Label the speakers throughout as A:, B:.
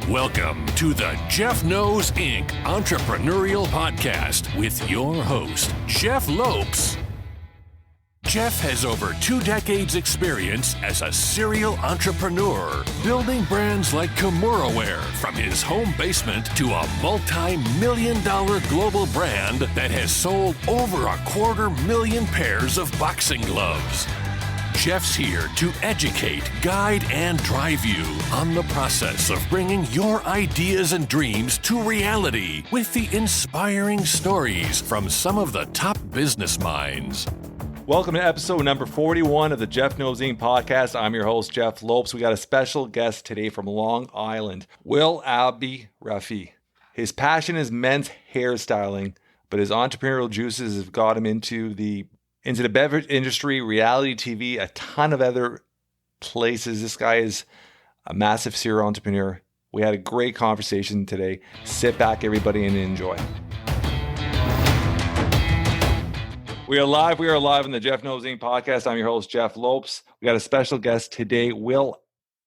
A: Welcome to the Jeff Knows Inc. Entrepreneurial Podcast with your host, Jeff Lopes. Jeff has over 2 decades experience as a serial entrepreneur, building brands like Kimura from his home basement to a multi-million-dollar global brand that has sold over 250,000 pairs of boxing gloves. Jeff's here to educate, guide, and drive you on the process of bringing your ideas and dreams to reality with the inspiring stories from some of the top business minds.
B: Welcome to episode number 41 of the Jeff Knows Inc. podcast. I'm your host, Jeff Lopes. We got a special guest today from Long Island, Will Rafeh. His passion is men's hairstyling, but his entrepreneurial juices have got him into the beverage industry, reality TV, a ton of other places. This guy is a massive serial entrepreneur. We had a great conversation today. Sit back, everybody, and enjoy. We are live on the Jeff Knows Inc. podcast. I'm your host, Jeff Lopes. We got a special guest today, Will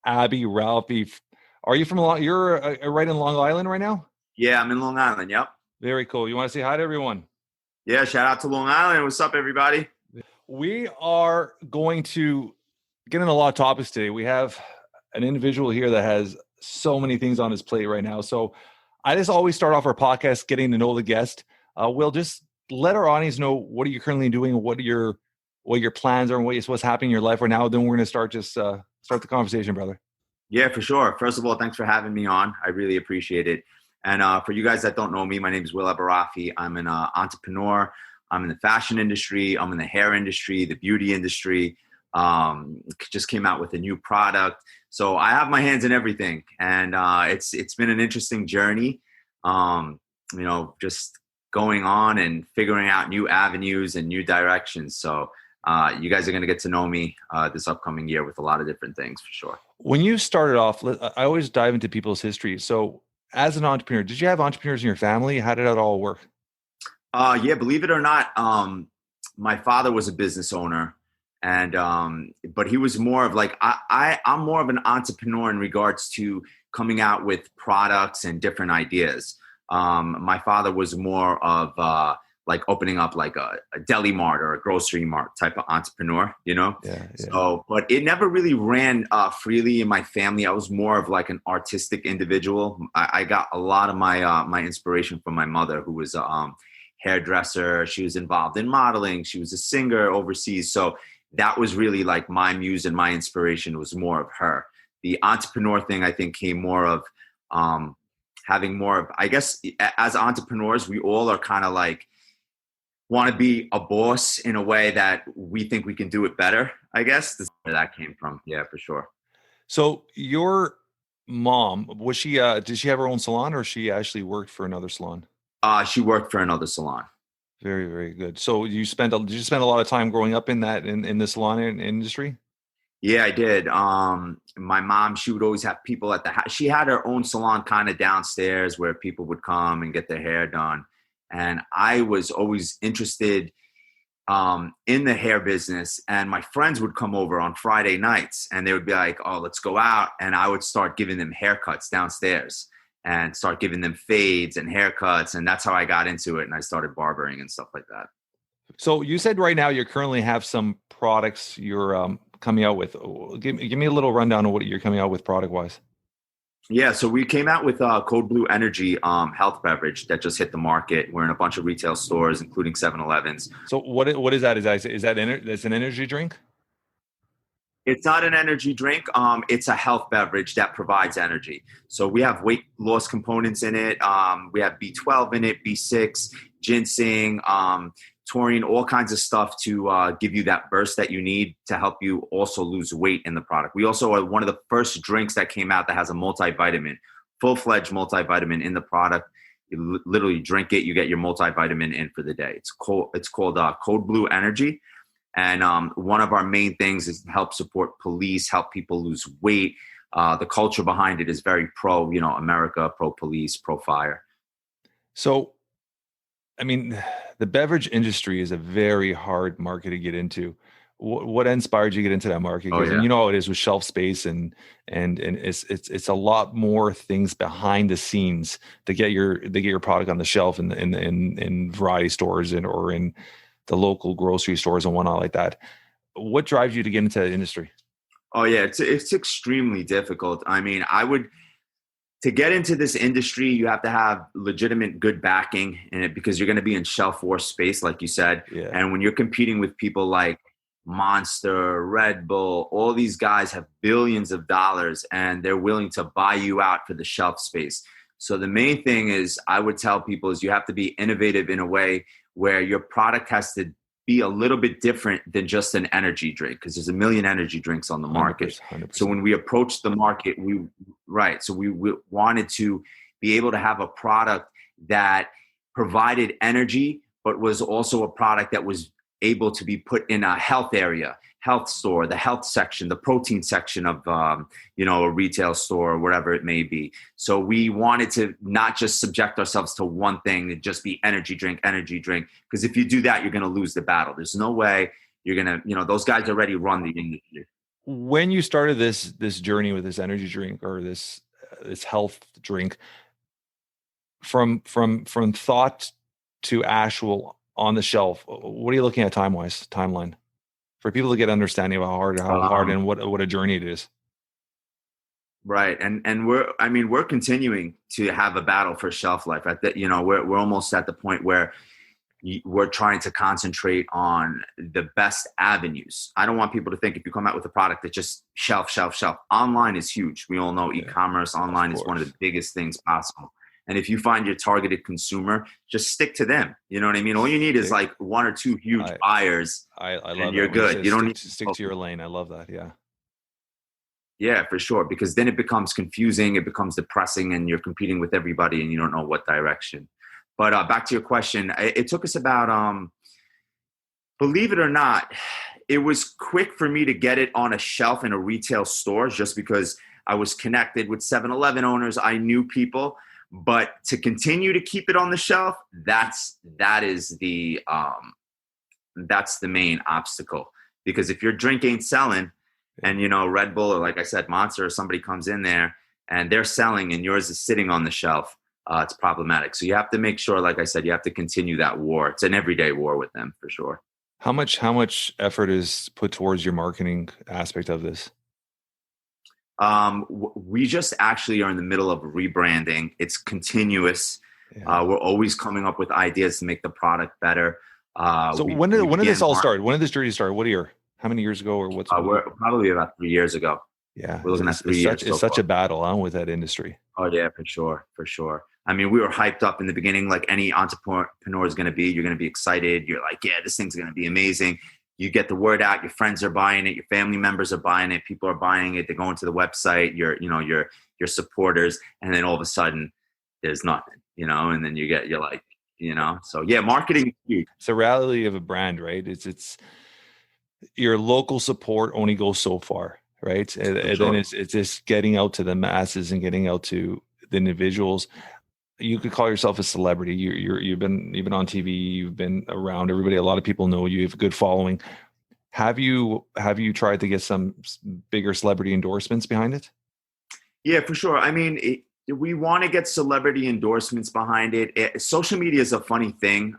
B: Rafeh. Are you from you're right in Long Island right now?
C: Yeah, I'm in Long Island. Yep.
B: Very cool. You want to say hi to everyone?
C: Yeah, shout out to Long Island. What's up, everybody?
B: We are going to get into a lot of topics today. We have an individual here that has so many things on his plate right now. So I just always start off our podcast getting to know the guest. Will, just let our audience know what are you currently doing, what your plans are, and what's happening in your life right now. Then we're going to start the conversation, brother.
C: Yeah, for sure. First of all, thanks for having me on. I really appreciate it. And for you guys that don't know me, my name is Will Rafeh. I'm an entrepreneur. I'm in the fashion industry. I'm in the hair industry, the beauty industry. Just came out with a new product. So I have my hands in everything. And it's been an interesting journey, just going on and figuring out new avenues and new directions. So you guys are going to get to know me this upcoming year with a lot of different things for sure.
B: When you started off, I always dive into people's history. So as an entrepreneur, did you have entrepreneurs in your family? How did that all work?
C: Yeah, believe it or not, my father was a business owner, and but he was more of like I'm more of an entrepreneur in regards to coming out with products and different ideas. My father was more of like opening up like a deli mart or a grocery mart type of entrepreneur, Yeah. So, but it never really ran freely in my family. I was more of like an artistic individual. I got a lot of my inspiration from my mother, who was a hairdresser. She was involved in modeling. She was a singer overseas. So that was really like my muse, and my inspiration was more of her. The entrepreneur thing, I think, came more of having more of, I guess, as entrepreneurs, we all are kind of like, want to be a boss in a way that we think we can do it better, I guess. That's where that came from. Yeah, for sure.
B: So your mom, was she, did she have her own salon, or she actually worked for another salon?
C: She worked for another salon.
B: Very, very good. So did you spend a lot of time growing up in the salon industry? Yeah,
C: I did. My mom, she would always have people at the house. She had her own salon kind of downstairs where people would come and get their hair done. And I was always interested in the hair business. And my friends would come over on Friday nights, and they would be like, oh, let's go out. And I would start giving them haircuts downstairs and start giving them fades and haircuts. And that's how I got into it. And I started barbering and stuff like that.
B: So you said right now you currently have some products you're coming out with. Give me a little rundown of what you're coming out with product-wise.
C: Yeah, so we came out with Code Blue Energy health beverage that just hit the market. We're in a bunch of retail stores, including 7-Elevens.
B: So what is that? Is that that's an energy drink?
C: It's not an energy drink. It's a health beverage that provides energy. So we have weight loss components in it. We have B12 in it, B6, ginseng, taurine, all kinds of stuff to give you that burst that you need to help you also lose weight in the product. We also are one of the first drinks that came out that has a multivitamin, full-fledged multivitamin in the product. You literally drink it, you get your multivitamin in for the day. It's called Code Blue Energy. And one of our main things is to help support police, help people lose weight. The culture behind it is very pro, America, pro police, pro fire.
B: So, I mean, the beverage industry is a very hard market to get into. What inspired you to get into that market?
C: Oh,
B: Because
C: yeah.
B: you know how it is with shelf space, and it's a lot more things behind the scenes to get your product on the shelf in variety stores or in the local grocery stores and whatnot like that. What drives you to get into the industry?
C: Oh yeah, it's extremely difficult. I mean, to get into this industry, you have to have legitimate good backing in it because you're going to be in shelf war space, like you said.
B: Yeah.
C: And when you're competing with people like Monster, Red Bull, all these guys have billions of dollars and they're willing to buy you out for the shelf space. So the main thing is I would tell people is you have to be innovative in a way where your product has to be a little bit different than just an energy drink because there's a million energy drinks on the market.
B: 100%.
C: So when we approached the market, we wanted to be able to have a product that provided energy, but was also a product that was able to be put in a health area, health store, the health section, the protein section of, a retail store or whatever it may be. So we wanted to not just subject ourselves to one thing and just be energy drink. Because if you do that, you're going to lose the battle. There's no way you're going to, those guys already run the industry.
B: When you started this journey with this energy drink or this health drink, from thought to actual on the shelf, what are you looking at timeline for people to get understanding of how hard and what a journey it is?
C: Right. And we're continuing to have a battle for shelf life. We're almost at the point where we're trying to concentrate on the best avenues. I don't want people to think if you come out with a product that just shelf. Online is huge. We all know e-commerce online is one of the biggest things possible. And if you find your targeted consumer, just stick to them. You know what I mean? All you need is like one or two huge buyers.
B: I love
C: and you're good. You don't need to
B: stick to your lane. I love that. Yeah.
C: Yeah, for sure. Because then it becomes confusing. It becomes depressing and you're competing with everybody and you don't know what direction. But back to your question, it took us about, believe it or not, it was quick for me to get it on a shelf in a retail store just because I was connected with 7-Eleven owners. I knew people. But to continue to keep it on the shelf, that's the main obstacle. Because if your drink ain't selling and, Red Bull or like I said, Monster or somebody comes in there and they're selling and yours is sitting on the shelf, it's problematic. So you have to make sure, like I said, you have to continue that war. It's an everyday war with them for sure.
B: How much effort is put towards your marketing aspect of this?
C: We just actually are in the middle of rebranding. It's continuous. Yeah. We're always coming up with ideas to make the product better.
B: So when did this all start? When did this journey start? What year? How many years ago or what's?
C: We're probably about 3 years ago.
B: Yeah.
C: We're looking at 3 years.
B: It's such a battle with that industry.
C: Oh yeah, for sure. I mean, we were hyped up in the beginning, like any entrepreneur is going to be. You're going to be excited. You're like, yeah, this thing's going to be amazing. You get the word out, your friends are buying it, your family members are buying it, people are buying it, they're going to the website, your supporters, and then all of a sudden there's nothing, and then you're like, so yeah, marketing is huge.
B: It's the reality of a brand, right? It's your local support only goes so far, right? And then it's just getting out to the masses and getting out to the individuals. You could call yourself a celebrity. You've been on TV. You've been around everybody. A lot of people know you. You have a good following. Have you tried to get some bigger celebrity endorsements behind it? Yeah,
C: for sure. I mean, we want to get celebrity endorsements behind it. Social media is a funny thing.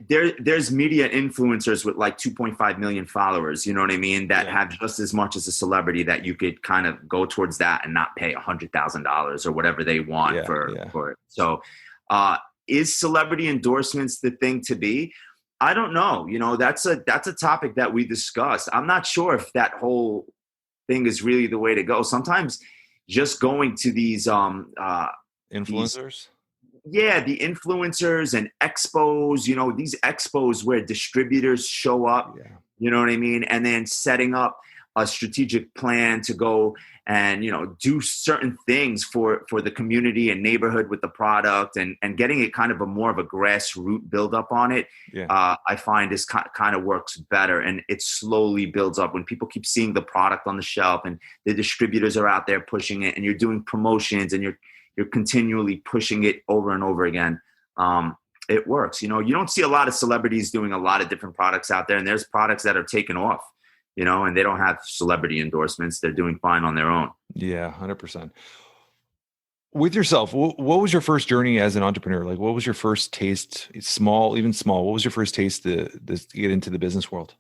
C: There's media influencers with like 2.5 million followers, you know what I mean, that have just as much as a celebrity that you could kind of go towards that and not pay $100,000 or whatever they want for it. So is celebrity endorsements the thing to be? I don't know. That's a topic that we discuss. I'm not sure if that whole thing is really the way to go. Sometimes just going to these
B: influencers.
C: The influencers and expos, these expos where distributors show up, you know what I mean? And then setting up a strategic plan to go and, do certain things for the community and neighborhood with the product and getting it kind of more of a grassroots build up on it. I find this kind of works better and it slowly builds up when people keep seeing the product on the shelf and the distributors are out there pushing it and you're doing promotions and you're continually pushing it over and over again. it works. You know, you don't see a lot of celebrities doing a lot of different products out there, and there's products that are taken off, you know, and they don't have celebrity endorsements. They're doing fine on their own.
B: Yeah, 100%. With yourself, what was your first journey as an entrepreneur? Like, what was your first taste? It's small, even small. What was your first taste to get into the business world?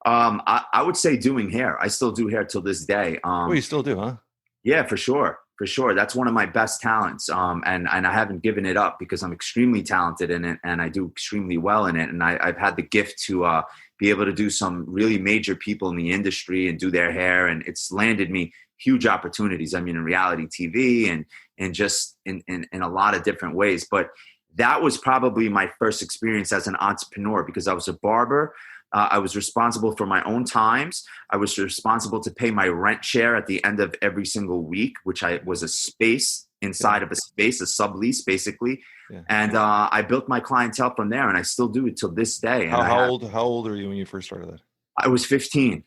C: I would say doing hair. I still do hair till this day.
B: Oh, you still do, huh?
C: Yeah, for sure. For sure. That's one of my best talents. And I haven't given it up because I'm extremely talented in it and I do extremely well in it. And I've had the gift to be able to do some really major people in the industry and do their hair. And it's landed me huge opportunities. I mean, in reality TV and just in a lot of different ways. But that was probably my first experience as an entrepreneur because I was a barber. I was responsible for my own times. I was responsible to pay my rent share at the end of every single week, which was a space inside of a space, a sublease basically. Yeah. And I built my clientele from there, and I still do it till this day. And
B: how old are you when you first started that?
C: I was 15.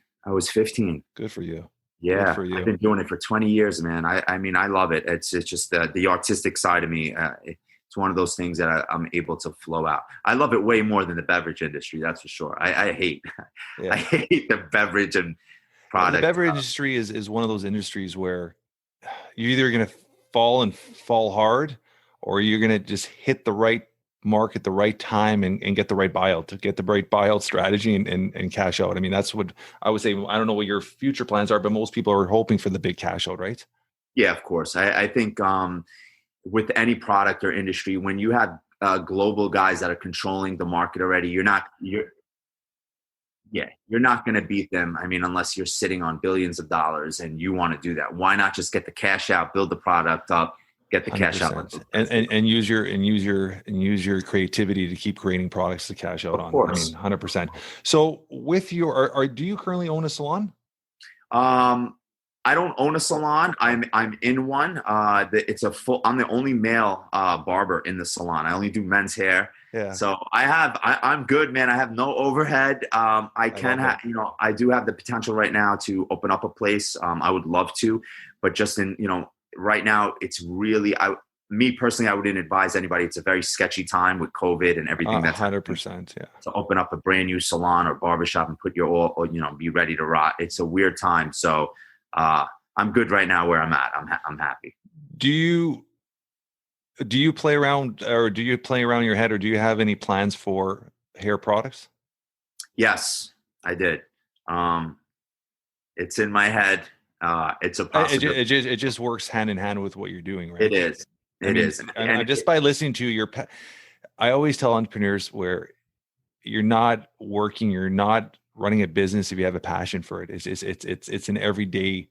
B: Good for you.
C: Yeah,
B: Good for you.
C: I've been doing it for 20 years, man. I mean, I love it. It's just the artistic side of me. It's one of those things that I'm able to flow out. I love it way more than the beverage industry. That's for sure. I hate the beverage and product.
B: The beverage industry is one of those industries where you're either going to fall hard, or you're going to just hit the right mark at the right time and get the right buyout, to get the right buyout strategy and cash out. I mean, that's what I would say. I don't know what your future plans are, but most people are hoping for the big cash out, right?
C: Yeah, of course. I think with any product or industry, when you have global guys that are controlling the market already, you're not going to beat them. I mean, unless you're sitting on billions of dollars and you want to do that. Why not just get the cash out, build the product up, get the cash out,
B: and use your creativity to keep creating products to cash out on. I mean, 100%. So with your, do you currently own a salon?
C: I don't own a salon. I'm in one. I'm the only male barber in the salon. I only do men's hair.
B: Yeah.
C: So I'm good, man. I have no overhead. I do have the potential right now to open up a place. I would love to, but just right now it's really, me personally, I wouldn't advise anybody. It's a very sketchy time with COVID and everything. That's
B: 100%. Yeah.
C: To open up a brand new salon or barbershop and put your be ready to rock. It's a weird time. So, I'm good right now where I'm at. I'm happy.
B: Do you play around in your head, or do you have any plans for hair products?
C: Yes, I did. It's in my head. It's a possibility.
B: It just works hand in hand with what you're doing, right?
C: It is. And
B: just by listening to I always tell entrepreneurs, where you're not working, you're not running a business if you have a passion for it. It's an everyday.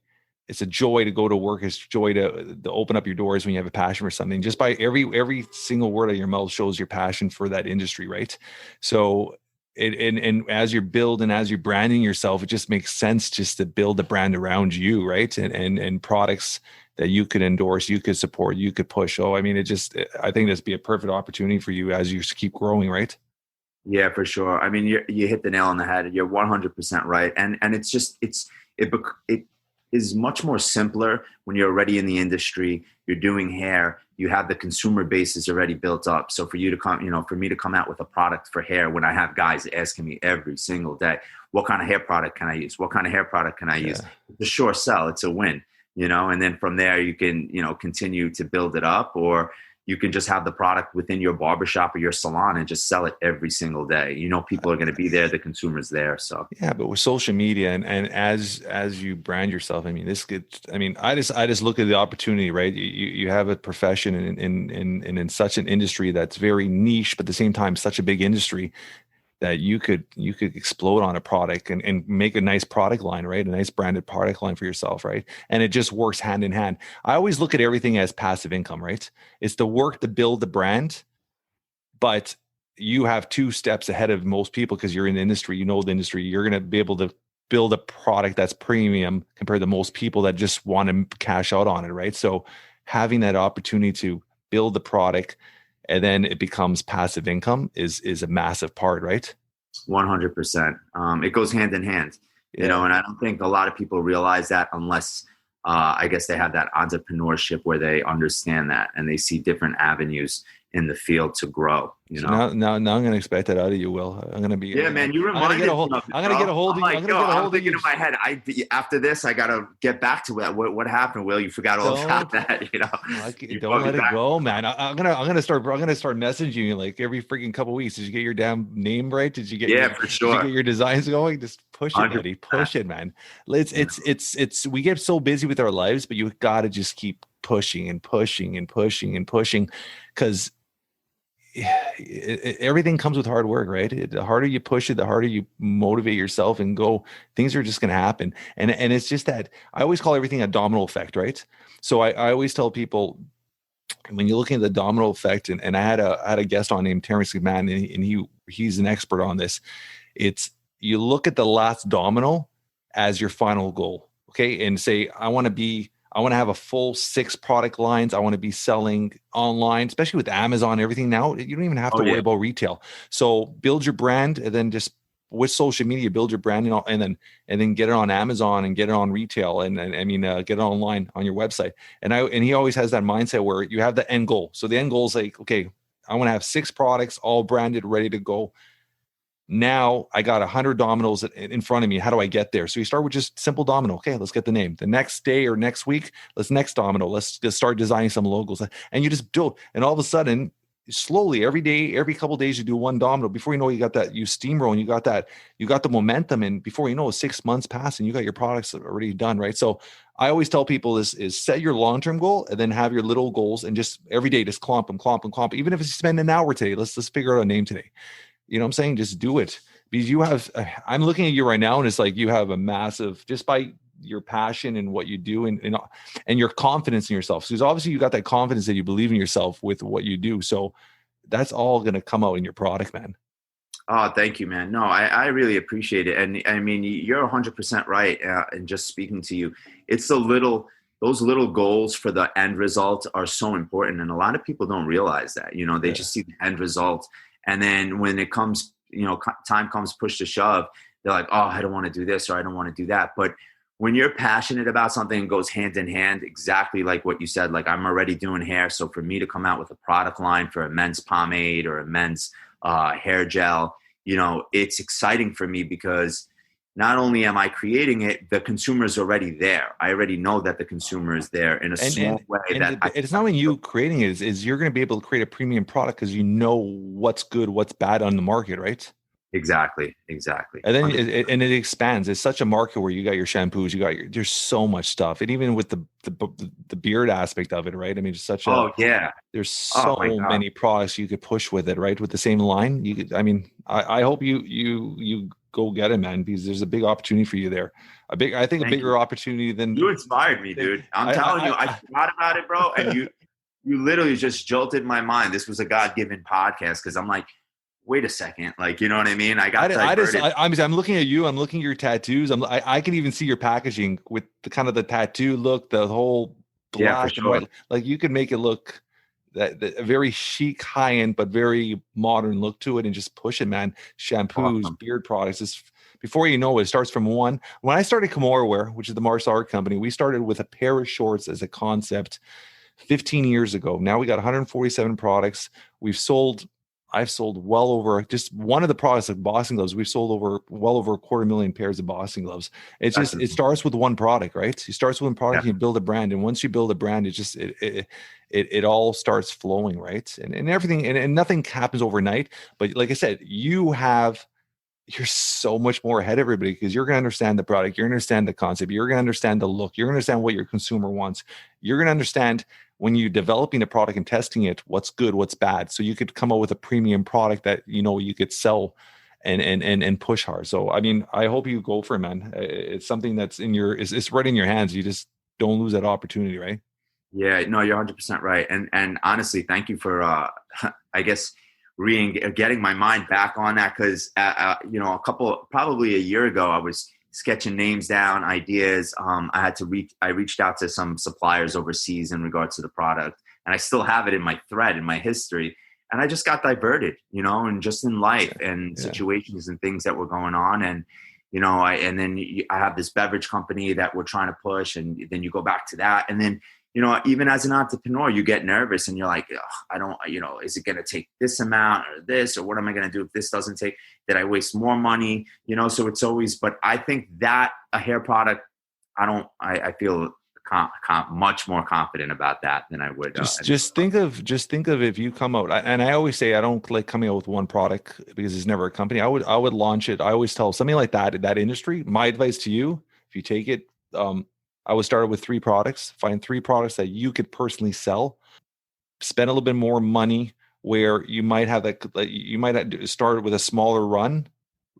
B: It's a joy to go to work. It's joy to open up your doors when you have a passion for something. Just by every single word of your mouth shows your passion for that industry, right? So and as you build and as you're branding yourself, it just makes sense just to build a brand around you, right? And products that you could endorse, you could support, you could push. So I mean, I think this would be a perfect opportunity for you as you keep growing, right?
C: Yeah, for sure. I mean, you hit the nail on the head. You're 100% right. And it is much more simpler when you're already in the industry, you're doing hair, you have the consumer base is already built up. So for you to for me to come out with a product for hair, when I have guys asking me every single day, what kind of hair product can I use? What kind of hair product can I use? It's a sure sell. It's a win, and then from there you can, continue to build it up, or you can just have the product within your barbershop or your salon and just sell it every single day. People are going to be there, the consumer's there. So
B: yeah, but with social media and as you brand yourself, I mean, I just look at the opportunity, right? You have a profession in such an industry that's very niche, but at the same time, such a big industry that you could explode on a product and make a nice product line, right? A nice branded product line for yourself, right? And it just works hand in hand. I always look at everything as passive income, right? It's the work to build the brand, but you have 2 steps ahead of most people because you're in the industry, the industry. You're going to be able to build a product that's premium compared to most people that just want to cash out on it, right? So having that opportunity to build the product and then it becomes passive income is a massive part, right?
C: 100%. It goes hand in hand, and I don't think a lot of people realize that unless I guess they have that entrepreneurship where they understand that and they see different avenues in the field to grow.
B: So now I'm going to expect that out of you, Will. I'm going to be.
C: Yeah, man, you reminded me of it,
B: I'm going to get a hold of you. I'm going to get a hold of you.
C: In my head, after this, I got to get back to that. What happened, Will? You forgot all about that, you know?
B: Don't let it go, man. I'm going to start messaging you like every freaking couple of weeks. Did you get your damn name right? Did you get
C: for sure.
B: Did you get your designs going? Just push it, buddy. Push it, man. It's we get so busy with our lives, but you got to just keep pushing and pushing and pushing and pushing, because everything comes with hard work, right? The harder you push it, the harder you motivate yourself and go, things are just going to happen. And it's just that I always call everything a domino effect, right? So I always tell people, when you're looking at the domino effect, and I had a guest on named Terrence McMahon, and he's an expert on this. It's, you look at the last domino as your final goal, okay? And say, I want to have a full 6 product lines. I want to be selling online, especially with Amazon, everything now. You don't even have to worry about retail. So build your brand, and then just with social media, build your brand, and then get it on Amazon and get it on retail, and get it online on your website. And he always has that mindset where you have the end goal. So the end goal is like, okay, I want to have 6 products, all branded, ready to go. Now I got 100 dominoes in front of me. How do I get there? So you start with just simple domino. Okay, let's get the name. The next day or next week, next domino. Let's just start designing some logos. And you just do it. And all of a sudden, slowly, every day, every couple of days, you do one domino. Before you know, you got that, you steamroll, and you got the momentum. And before you know, 6 months pass and you got your products already done, right? So I always tell people is set your long-term goal, and then have your little goals, and just every day, just clomp them. Even if you spend an hour today, let's figure out a name today. You know what I'm saying? Just do it, because you have, I'm looking at you right now, and it's like you have a massive, just by your passion and what you do, and your confidence in yourself. Because obviously you got that confidence that you believe in yourself with what you do. So that's all going to come out in your product, man.
C: Oh, thank you, man. No, I really appreciate it. And I mean, you're 100% right. And just speaking to you, it's those little goals for the end result are so important. And a lot of people don't realize that, they just see the end result. And then when it comes, time comes, push to shove, they're like, oh, I don't want to do this, or I don't want to do that. But when you're passionate about something, it goes hand in hand, exactly like what you said. Like, I'm already doing hair. So for me to come out with a product line for a men's pomade or a men's hair gel, it's exciting for me, because not only am I creating it, the consumer is already there. I already know that the consumer is there in a small way.
B: It's not when you creating it, is you're going to be able to create a premium product, because you know what's good, what's bad on the market, right?
C: Exactly.
B: And then it expands. It's such a market where you got your shampoos, there's so much stuff. And even with the beard aspect of it, right? I mean, it's such there's so many products you could push with it, right? With the same line. I hope you go get it, man, because there's a big opportunity for you there. A bigger opportunity than
C: you inspired me, dude. I'm telling you, I thought about it, bro. And you literally just jolted my mind. This was a God-given podcast, because I'm like, wait a second, like, you know what I mean?
B: I'm looking at you. I'm looking at your tattoos. I can even see your packaging with the kind of the tattoo look, the whole black and white. Like, you can make it look that a very chic, high end, but very modern look to it, and just push it, man. Shampoos, beard products. Before you know it, starts from one. When I started Kimura Wear, which is the martial art company, we started with a pair of shorts as a concept 15 years ago. Now we got 147 products. I've sold well over, just one of the products, like boxing gloves, we've sold well over 250,000 pairs of boxing gloves. It's just, it starts with one product, right? It starts with one product, and you build a brand. And once you build a brand, it all starts flowing, right? And everything, and nothing happens overnight. But like I said, you're so much more ahead of everybody, because you're going to understand the product. You're going to understand the concept. You're going to understand the look. You're going to understand what your consumer wants. You're going to understand, when you're developing a product and testing it, what's good, what's bad. So you could come up with a premium product that, you could sell and push hard. So, I mean, I hope you go for it, man. It's something that's it's right in your hands. You just don't lose that opportunity, right?
C: Yeah, no, you're 100% right. And honestly, thank you for, I guess, getting my mind back on that. Cause, probably a year ago, I was sketching names down, ideas. I reached out to some suppliers overseas in regards to the product, and I still have it in my thread, in my history. And I just got diverted, and just in life and situations and things that were going on. And, I have this beverage company that we're trying to push, and then you go back to that. And then, even as an entrepreneur, you get nervous and you're like, I don't, is it going to take this amount or this, or what am I going to do if this doesn't take, did I waste more money? So it's always, but I think that a hair product, I feel much more confident about that than I would.
B: Just think of if you come out, and I always say I don't like coming out with one product because it's never a company. I would launch it. I always tell something like that in that industry. My advice to you, if you take it, I would start with 3 products. Find 3 products that you could personally sell. Spend a little bit more money where you might have you might have start with a smaller run,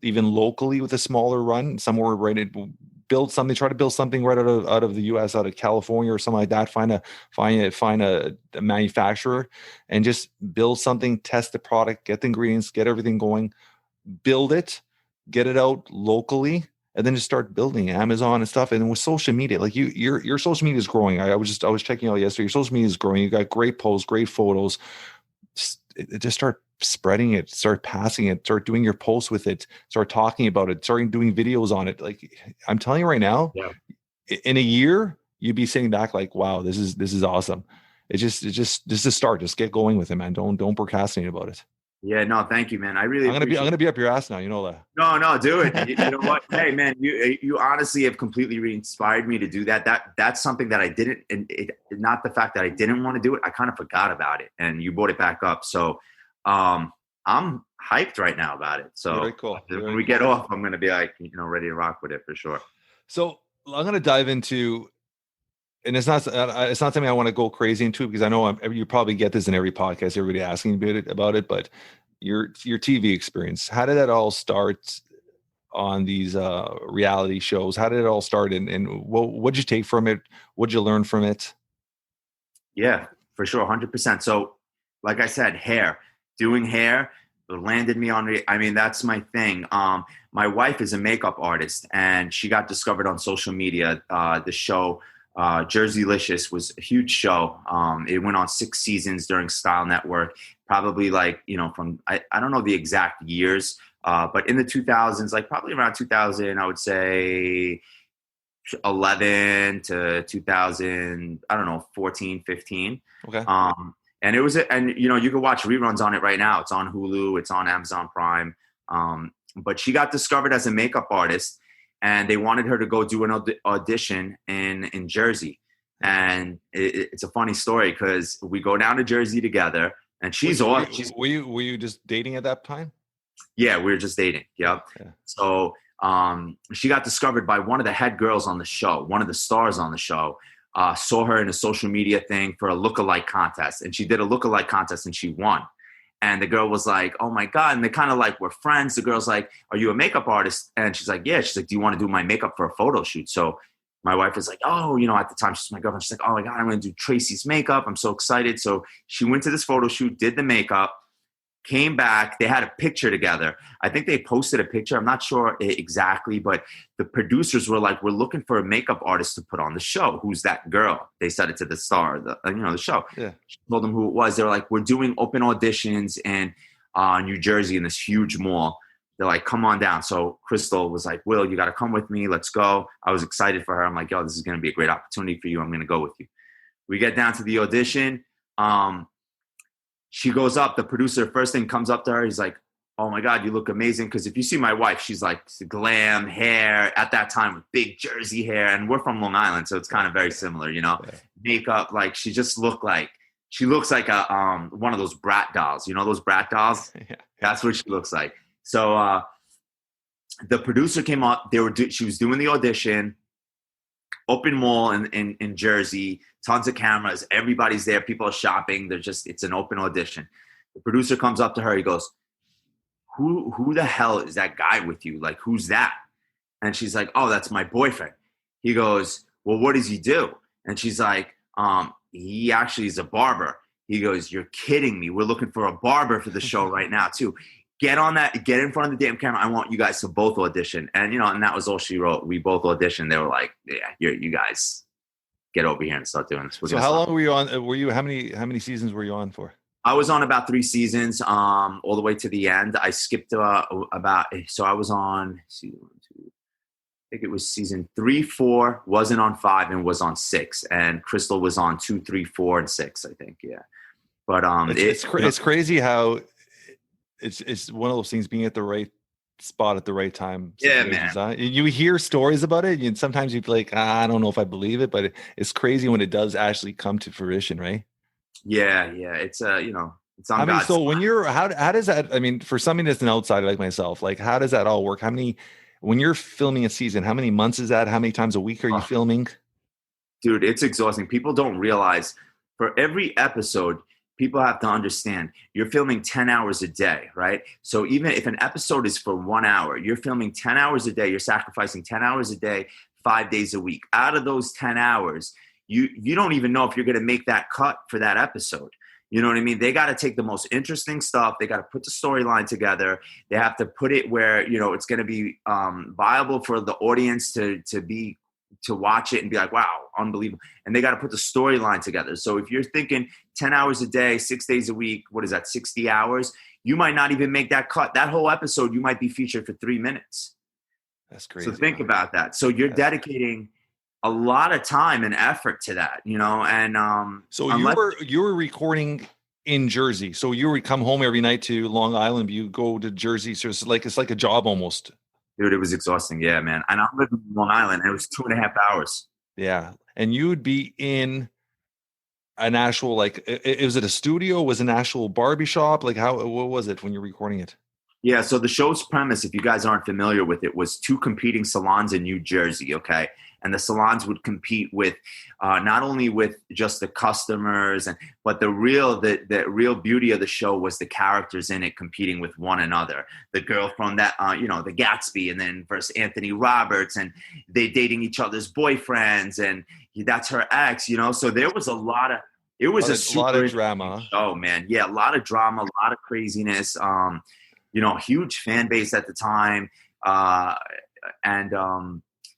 B: even locally with a smaller run somewhere right. Try to build something right out of the US, out of California or something like that. Find a manufacturer and just build something, test the product, get the ingredients, get everything going, build it, get it out locally, and then just start building Amazon and stuff. And with social media, like your social media is growing. I was checking out yesterday. Your social media is growing. You got great posts, great photos. Just start spreading it, start passing it, start doing your posts with it, start talking about it, start doing videos on it. Like I'm telling you right now, in a year, you'd be sitting back like, wow, this is awesome. It's just a start. Just get going with it, man. Don't procrastinate about it.
C: Yeah, no, thank you, man. I'm
B: gonna be up your ass now. You know that.
C: No, do it. You know what? Hey, man, you honestly have completely re-inspired me to do that. That's something that I didn't, and not the fact that I didn't want to do it. I kind of forgot about it, and you brought it back up. So, I'm hyped right now about it. So
B: very cool.
C: When we get off, I'm gonna be like, ready to rock with it for sure.
B: So I'm gonna dive into. And it's not something I want to go crazy into because I know you probably get this in every podcast, everybody asking about it, but your TV experience, how did that all start on these reality shows? How did it all start and what'd you take from it? What'd you learn from it?
C: Yeah, for sure. 100%. So like I said, doing hair landed me on, that's my thing. My wife is a makeup artist and she got discovered on social media. The show, Jerseylicious was a huge show. It went on 6 seasons during Style Network, probably from, I don't know the exact years, but in the 2000s, like probably around 2000, I would say 11 to 2000, I don't know, 14, 15.
B: Okay.
C: And it was, you can watch reruns on it right now. It's on Hulu, it's on Amazon Prime. But she got discovered as a makeup artist. And they wanted her to go do an audition in Jersey. And it's a funny story because we go down to Jersey together and she's awesome.
B: Were you just dating at that time?
C: Yeah, we were just dating. Yep. Yeah. So she got discovered by one of the head girls on the show. One of the stars on the show saw her in a social media thing for a lookalike contest. And she did a lookalike contest and she won. And the girl was like, oh my God. And they kind of like were friends. The girl's like, are you a makeup artist? And she's like, yeah. She's like, do you want to do my makeup for a photo shoot? So my wife was like, oh, at the time she's my girlfriend. She's like, oh my God, I'm going to do Tracy's makeup. I'm so excited. So she went to this photo shoot, did the makeup, came back. They had a picture together. I think they posted a picture. I'm not sure exactly, but the producers were like, we're looking for a makeup artist to put on the show. Who's that girl? They said it to the star, the show.
B: Yeah.
C: She told them who it was. They were like, we're doing open auditions in New Jersey in this huge mall. They're like, come on down. So Crystal was like, Will, you got to come with me. Let's go. I was excited for her. I'm like, yo, this is going to be a great opportunity for you. I'm going to go with you. We get down to the audition. She goes up, the producer, first thing comes up to her. He's like, oh my God, you look amazing. Because if you see my wife, she's like glam hair at that time with big Jersey hair. And we're from Long Island. So it's kind of very similar, Yeah. Makeup, like she just looks like a one of those brat dolls. You know those brat dolls?
B: Yeah.
C: That's what she looks like. So the producer came up. She was doing the audition. Open mall in Jersey, tons of cameras, everybody's there, people are shopping, it's an open audition. The producer comes up to her, he goes, who the hell is that guy with you? Like, who's that? And she's like, oh, that's my boyfriend. He goes, well, what does he do? And she's like, he actually is a barber. He goes, you're kidding me. We're looking for a barber for the show right now too. Get in front of the damn camera. I want you guys to both audition. And, and that was all she wrote. We both auditioned. They were like, yeah, you guys get over here and start doing this.
B: So how long were you on? How many seasons were you on for?
C: I was on about 3 seasons, all the way to the end. I skipped so I was on, I think it was season 3, 4, wasn't on 5 and was on 6. And Crystal was on 2, 3, 4, and 6, I think. Yeah. But
B: it's crazy how it's one of those things, being at the right spot at the right time.
C: Yeah, man.
B: Huh? You hear stories about it, and sometimes you're like, I don't know if I believe it, but it's crazy when it does actually come to fruition, right?
C: Yeah. It's it's on God's
B: so when you're how does that? I mean, for somebody that's an outsider like myself, like how does that all work? When you're filming a season, how many months is that? How many times a week are you filming?
C: Dude, it's exhausting. People don't realize for every episode, people have to understand you're filming 10 hours a day, right? So even if an episode is for 1 hour, you're filming 10 hours a day, you're sacrificing 10 hours a day, 5 days a week. Out of those 10 hours, you don't even know if you're going to make that cut for that episode. You know what I mean? They got to take the most interesting stuff. They got to put the storyline together. They have to put it where, it's going to be viable for the audience to watch it and be like, wow, unbelievable. And they got to put the storyline together. So if you're thinking 10 hours a day, 6 days a week, what is that, 60 hours? You might not even make that cut. That whole episode, you might be featured for 3 minutes.
B: That's crazy.
C: So think about that. So you're dedicating a lot of time and effort to that, and
B: so you were recording in Jersey. So you would come home every night to Long Island, you go to Jersey. So it's like a job almost.
C: Dude, it was exhausting. Yeah, man. And I'm living in Long Island, and it was 2.5 hours.
B: Yeah. And you would be in an actual, like, was it a studio? Was it an actual barbershop? Like what was it when you're recording it?
C: Yeah. So the show's premise, if you guys aren't familiar with it, was 2 competing salons in New Jersey. Okay. And the salons would compete with not only with just the customers, but the real beauty of the show was the characters in it competing with one another. The girl from that, the Gatsby, and then versus Anthony Roberts, and they dating each other's boyfriends, and that's her ex. So there was a lot of
B: drama.
C: Oh man, yeah, a lot of drama, a lot of craziness. Huge fan base at the time,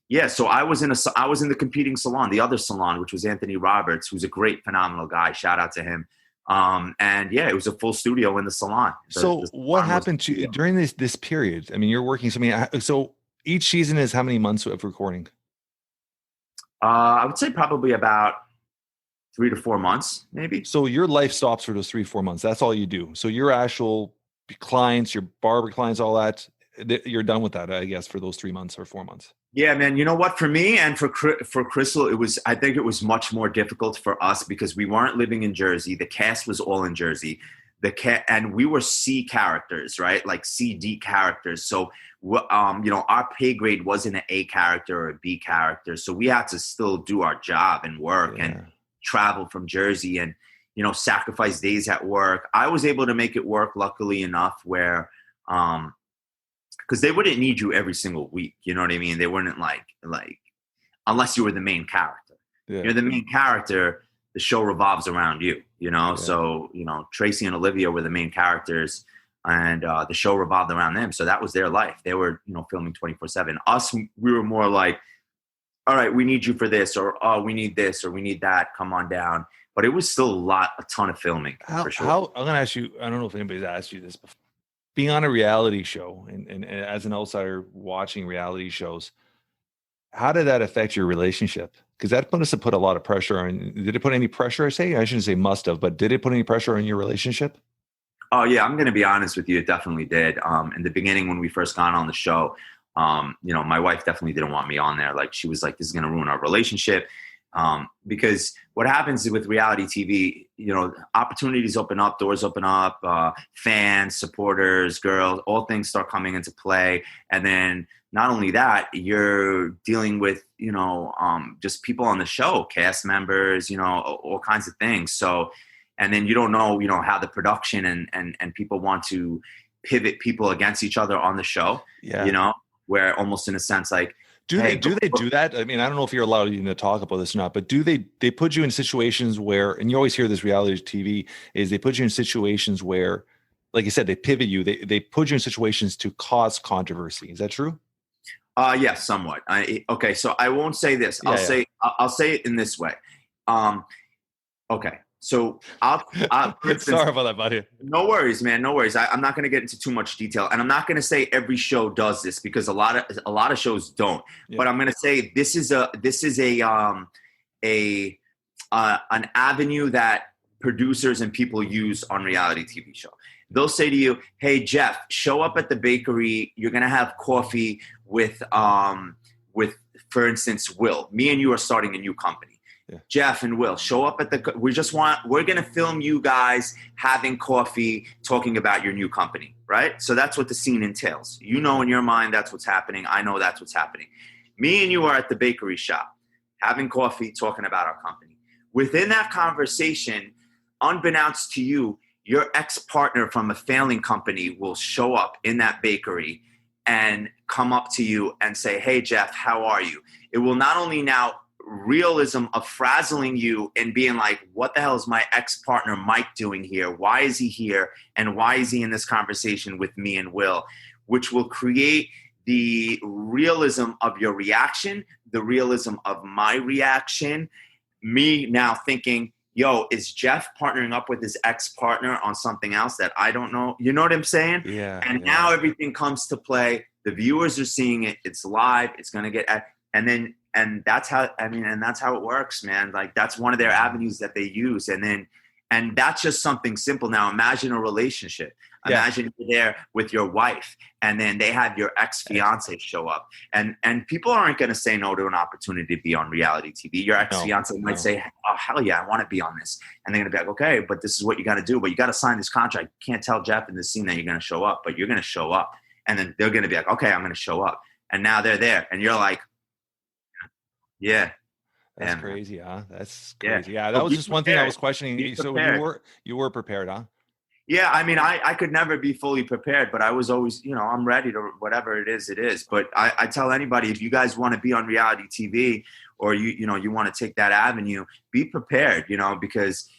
C: yeah, so I was in the competing salon, the other salon, which was Anthony Roberts, who's a great, phenomenal guy. Shout out to him. And yeah, it was a full studio in the salon.
B: What happened to you during this period? I mean, you're working so each season is how many months of recording?
C: I would say probably about 3 to 4 months, maybe.
B: So your life stops for those 3-4 months. That's all you do. So your actual clients, your barber clients, all that, you're done with that, I guess, for those 3 months or 4 months.
C: Yeah, man. You know what? For me and for Crystal, I think it was much more difficult for us because we weren't living in Jersey. The cast was all in Jersey. And we were C characters, right? Like C-D characters. So, our pay grade wasn't an A character or a B character. So we had to still do our job and work and travel from Jersey and, sacrifice days at work. I was able to make it work, luckily enough, where because they wouldn't need you every single week. You know what I mean? They wouldn't like unless you were the main character. Yeah. You're the main character, the show revolves around you, Yeah. So, Tracy and Olivia were the main characters and the show revolved around them. So that was their life. They were, filming 24/7. Us, we were more like, all right, we need you for this, or oh, we need this, or we need that. Come on down. But it was still a ton of filming. For sure.
B: I'm going to ask you, I don't know if anybody's asked you this before. Being on a reality show and as an outsider watching reality shows, how did that affect your relationship? Because that must have put a lot of pressure on. Did it put any pressure? I shouldn't say must have, but did it put any pressure on your relationship?
C: Oh yeah, I'm going to be honest with you. It definitely did. In the beginning, when we first got on the show, my wife definitely didn't want me on there. Like she was like, "This is going to ruin our relationship." Because what happens with reality TV, opportunities open up, doors open up, fans, supporters, girls, all things start coming into play. And then not only that, you're dealing with, just people on the show, cast members, all kinds of things. So, and then you don't know, how the production and people want to pivot people against each other on the show, where almost in a sense, like,
B: Do they do that? I mean, I don't know if you're allowed to talk about this or not, but do they put you in situations where, and you always hear this reality TV, is they put you in situations where, like you said, they pivot you. They put you in situations to cause controversy. Is that true?
C: Yes, somewhat. Okay, so I won't say this. I'll say it in this way. Okay, So for instance,
B: Sorry about that, buddy.
C: no worries, man. No worries. I'm not going to get into too much detail, and I'm not going to say every show does this because a lot of shows don't. Yeah. But I'm going to say this is an avenue that producers and people use on reality TV show. They'll say to you, "Hey Jeff, show up at the bakery. You're going to have coffee with for instance, Will. Me and you are starting a new company. Yeah. Jeff and Will, show up at we're going to film you guys having coffee, talking about your new company, right? So that's what the scene entails. You know, in your mind, that's what's happening. I know that's what's happening. Me and you are at the bakery shop, having coffee, talking about our company. Within that conversation, unbeknownst to you, your ex-partner from a failing company will show up in that bakery and come up to you and say, "Hey, Jeff, how are you?" It will not only now realism of frazzling you and being like, what the hell is my ex-partner Mike doing here? Why is he here? And why is he in this conversation with me and Will? Which will create the realism of your reaction, the realism of my reaction. Me now thinking, yo, is Jeff partnering up with his ex-partner on something else that I don't know? You know what I'm saying?
B: Yeah.
C: And now everything comes to play. The viewers are seeing it. It's live. It's going to get, and that's how it works, man. Like that's one of their avenues that they use. And that's just something simple. Now imagine a relationship. Imagine you're there with your wife and then they have your ex-fiance show up. And people aren't going to say no to an opportunity to be on reality TV. Your ex-fiance might say, "Oh, hell yeah, I want to be on this." And they're going to be like, "Okay, but this is what you got to do. But you got to sign this contract. You can't tell Jeff in this scene that you're going to show up, but you're going to show up." And then they're going to be like, "Okay, I'm going to show up." And now they're there. And you're like, yeah.
B: That's crazy, huh? That's crazy. Yeah, that was just one thing I was questioning. So you were prepared, huh?
C: Yeah, I mean, I could never be fully prepared, but I was always, I'm ready to whatever it is. But I tell anybody, if you guys want to be on reality TV or you want to take that avenue, be prepared, because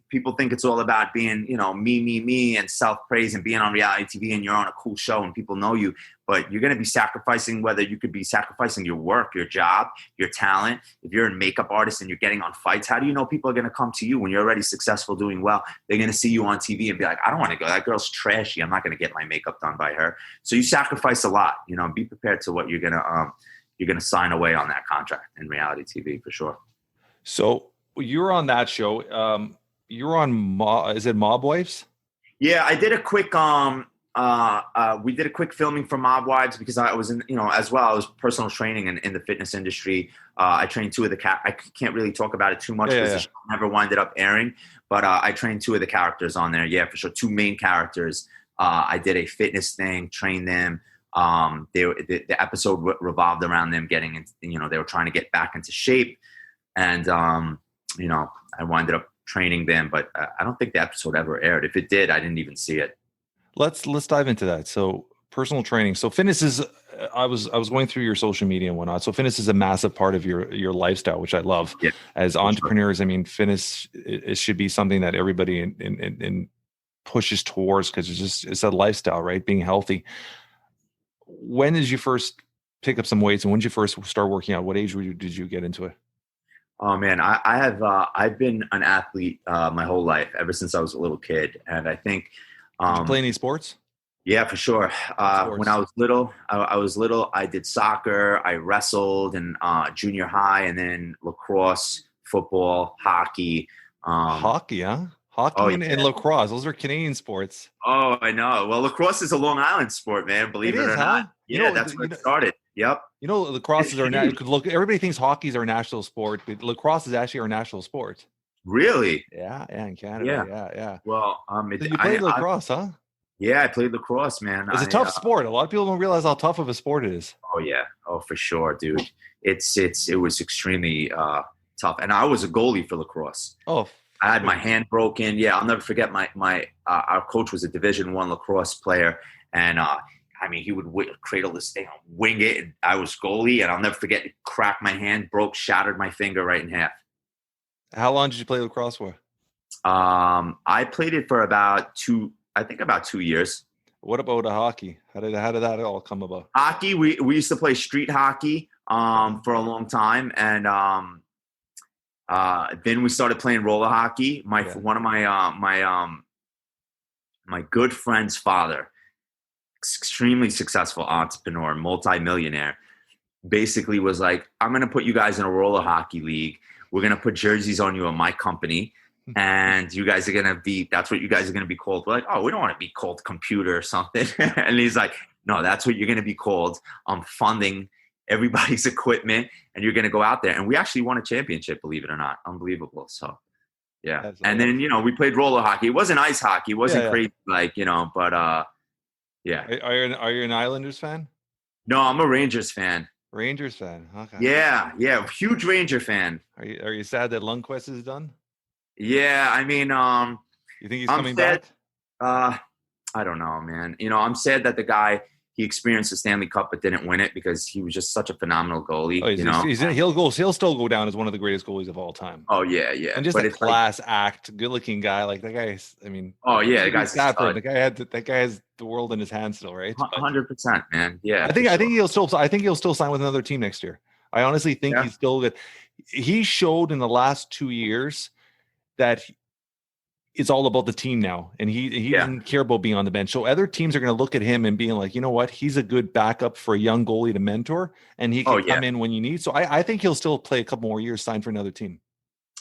C: people think it's all about being, me and self-praise and being on reality TV and you're on a cool show and people know you, but you're going to be sacrificing, whether you could be sacrificing your work, your job, your talent. If you're a makeup artist and you're getting on fights, how do you know people are going to come to you when you're already successful, doing well? They're going to see you on TV and be like, "I don't want to go. That girl's trashy. I'm not going to get my makeup done by her." So you sacrifice a lot, be prepared to what you're going to sign away on that contract in reality TV for sure.
B: So, you were on that show. You were on is it Mob Wives?
C: Yeah, I did a quick we did a quick filming for Mob Wives because I was in, as well, I was personal training in the fitness industry. I trained two of the I can't really talk about it too much because the show never winded up airing, but I trained two of the characters on there. Yeah, for sure. Two main characters. I did a fitness thing, trained them. The episode revolved around them getting into, they were trying to get back into shape. And, I winded up training them, but I don't think the episode ever aired. If it did, I didn't even see it.
B: Let's dive into that. So personal training. So fitness is, I was going through your social media and whatnot. So fitness is a massive part of your lifestyle, which I love. Yeah, as entrepreneurs, sure. I mean, fitness, it should be something that everybody in pushes towards because it's a lifestyle, right? Being healthy. When did you first pick up some weights and when did you first start working out? What age did you get into it?
C: Oh man, I've been an athlete my whole life, ever since I was a little kid. And I think,
B: did you play any sports?
C: Yeah, for sure. When I was little, I did soccer, I wrestled in junior high, and then lacrosse, football, hockey.
B: Hockey, huh? Hockey and lacrosse. Those are Canadian sports.
C: Oh, I know. Well, lacrosse is a Long Island sport, man. Believe it or not. Yeah, that's where it started. Yep.
B: Lacrosse is our look. Everybody thinks hockey is our national sport, but lacrosse is actually our national sport.
C: Really?
B: Yeah, in Canada. Yeah.
C: Well,
B: so you played lacrosse, huh?
C: Yeah, I played lacrosse, man.
B: It's a tough sport. A lot of people don't realize how tough of a sport it is.
C: Oh yeah. Oh, for sure, dude. It was extremely tough, and I was a goalie for lacrosse.
B: Oh.
C: I had my hand broken. Yeah, I'll never forget our coach was a Division I lacrosse player, and he would cradle this thing, wing it. And I was goalie, and I'll never forget. It cracked my hand, shattered my finger right in half.
B: How long did you play lacrosse for?
C: I played it for about 2 years.
B: What about hockey? How did that all come about?
C: Hockey, we used to play street hockey for a long time, and Then we started playing roller hockey. One of my good friend's father, extremely successful entrepreneur, multi-millionaire, basically was like, I'm going to put you guys in a roller hockey league. We're going to put jerseys on you in my company. And you guys are going to be, that's what you guys are going to be called. We're like, oh, we don't want to be called computer or something. And he's like, no, that's what you're going to be called. I'm funding everybody's equipment and you're going to go out there. And we actually won a championship, believe it or not. Unbelievable. So, yeah.
B: That's
C: and then, we played roller hockey. It wasn't ice hockey. It wasn't crazy, but yeah.
B: Are you an Islanders fan?
C: No, I'm a Rangers fan.
B: Rangers fan. Okay.
C: Yeah. Huge Ranger fan.
B: Are you sad that Lundqvist is done?
C: Yeah. I mean,
B: you think he's coming back?
C: I don't know, man. I'm sad that the guy, he experienced the Stanley Cup but didn't win it because he was just such a phenomenal goalie.
B: He'll still go down as one of the greatest goalies of all time.
C: Oh yeah.
B: And just a class act, good looking guy. Like that guy. I mean.
C: Oh yeah, the guy's
B: Stafford. That guy has the world in his hands still, right?
C: 100%, man. Yeah.
B: I think he'll still sign with another team next year. I honestly think he's still good. He showed in the last 2 years that it's all about the team now, and he doesn't care about being on the bench. So other teams are going to look at him and being like, you know what, he's a good backup for a young goalie to mentor, and he can come in when you need. So I think he'll still play a couple more years, sign for another team.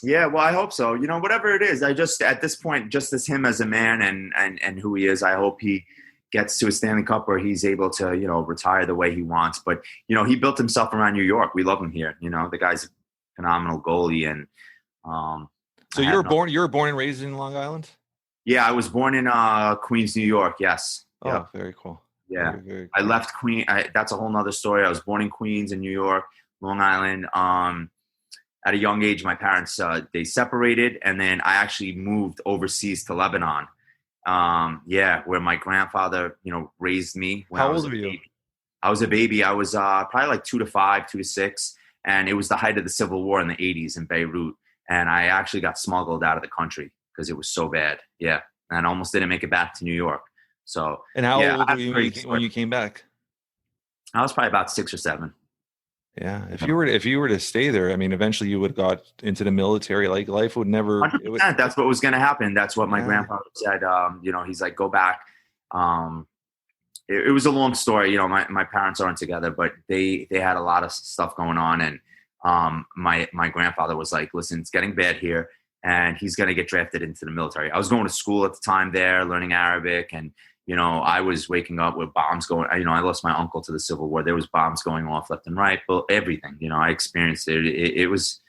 B: Yeah,
C: well, I hope so. Whatever it is, I just at this point, just as him as a man and who he is, I hope he gets to a Stanley Cup where he's able to retire the way he wants. But he built himself around New York. We love him here. The guy's a phenomenal goalie and.
B: So you were born and raised in Long Island?
C: Yeah, I was born in Queens, New York. Yes.
B: Oh,
C: yep.
B: Very cool.
C: Yeah.
B: Very, very cool.
C: I left Queens. That's a whole nother story. I was born in Queens in New York, Long Island. At a young age, my parents, they separated. And then I actually moved overseas to Lebanon. Where my grandfather, raised me.
B: How old were you?
C: I was a baby. I was probably like 2 to 5, 2 to 6. And it was the height of the Civil War in the 80s in Beirut. And I actually got smuggled out of the country because it was so bad. Yeah. And I almost didn't make it back to New York. So.
B: And how old were you when you came back?
C: I was probably about 6 or 7.
B: Yeah. If you were to stay there, I mean, eventually you would have got into the military. Like life would never.
C: 100%, that's what was going to happen. That's what my grandfather said. He's like, go back. It was a long story. My parents aren't together, but they had a lot of stuff going on. And my grandfather was like, listen, it's getting bad here. And he's going to get drafted into the military. I was going to school at the time there, learning Arabic. And, I was waking up with bombs going, I lost my uncle to the Civil War. There was bombs going off left and right, but everything, I experienced it. It was,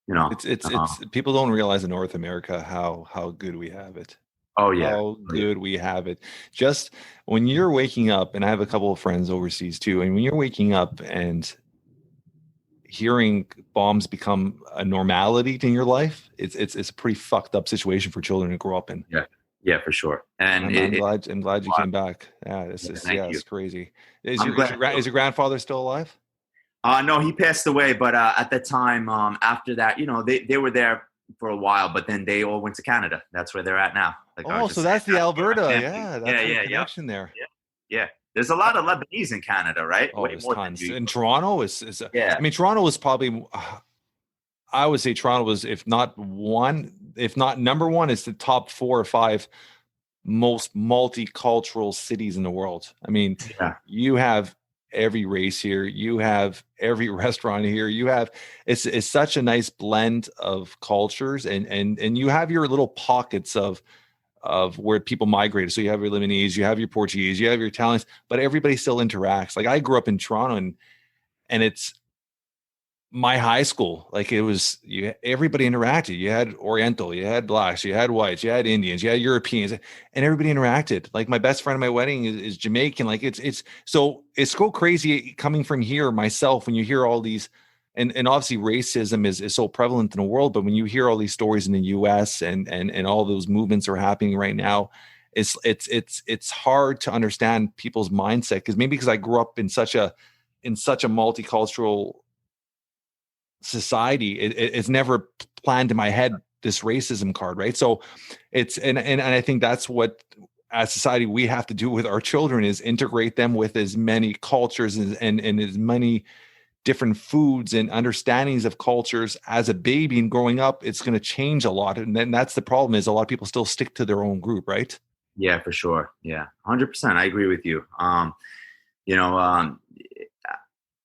B: it's people don't realize in North America how good we have it.
C: Oh yeah.
B: How good we have it. Just when you're waking up, and I have a couple of friends overseas too. And when you're waking up and hearing bombs become a normality in your life, it's a pretty fucked up situation for children to grow up in.
C: Yeah, for sure. And
B: I'm glad you came back. Yeah, it's crazy. Is your grandfather still alive?
C: No, he passed away. But at the time, after that, they were there for a while, but then they all went to Canada. That's where they're at now.
B: So that's the Alberta. Yeah, that's the connection there.
C: Yeah. There's a lot of Lebanese in Canada, right?
B: Oh, there's tons. And Toronto is
C: I
B: mean, Toronto was probably, I would say Toronto was, if not number one, it's the top 4 or 5 most multicultural cities in the world. I mean, you have every race here. You have every restaurant here. You have, it's such a nice blend of cultures and you have your little pockets of where people migrated. So you have your Lebanese, you have your Portuguese, you have your Italians, but everybody still interacts. Like I grew up in Toronto and it's my high school. Like it was, everybody interacted. You had Oriental, you had blacks, you had whites, you had Indians, you had Europeans, and everybody interacted. Like my best friend at my wedding is Jamaican. Like it's so crazy coming from here myself when you hear all these. And obviously racism is so prevalent in the world, but when you hear all these stories in the US and all those movements are happening right now, it's hard to understand people's mindset because I grew up in such a multicultural society, it's never planned in my head this racism card, right? So and I think that's what as society we have to do with our children is integrate them with as many cultures and as many different foods and understandings of cultures as a baby and growing up, it's going to change a lot. And then that's the problem, is a lot of people still stick to their own group, right?
C: Yeah, for sure. Yeah, 100%. I agree with you. You know,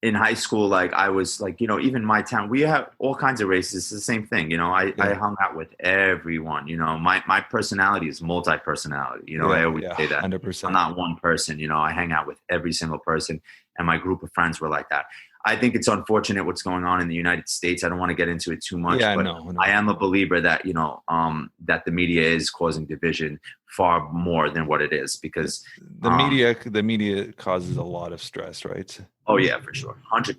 C: in high school, like I was like, you know, even my town, we have all kinds of races. It's the same thing. You know, I hung out with everyone. You know, my personality is multi-personality. You know, I always say that.
B: 100%.
C: I'm not one person. You know, I hang out with every single person, and my group of friends were like that. I think it's unfortunate what's going on in the United States. I don't want to get into it too much, but no. I am a believer that, you know, that the media is causing division far more than what it is, because
B: the media causes a lot of stress, right?
C: Oh yeah, for sure. 100%.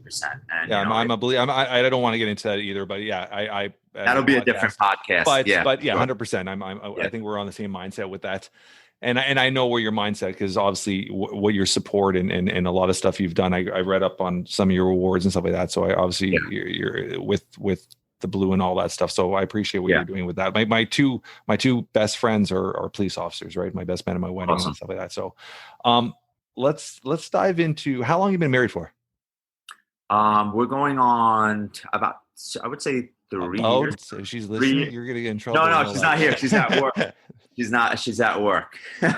C: And
B: yeah, you know, I'm a believer. I don't want to get into that either, but yeah, I
C: that'll be a different podcast.
B: But yeah, 100%. I think we're on the same mindset with that. And I know where your mindset, because obviously what your support and a lot of stuff you've done. I read up on some of your awards and stuff like that. So I obviously you're with the blue and all that stuff. So I appreciate what you're doing with that. My two best friends are police officers, right? My best man at my wedding and stuff like that. So let's dive into, how long have you been married for?
C: We're going on about, I would say 3 years.
B: So if she's listening, you're gonna get in trouble.
C: No, she's not here. She's at work. She's at work.
B: 3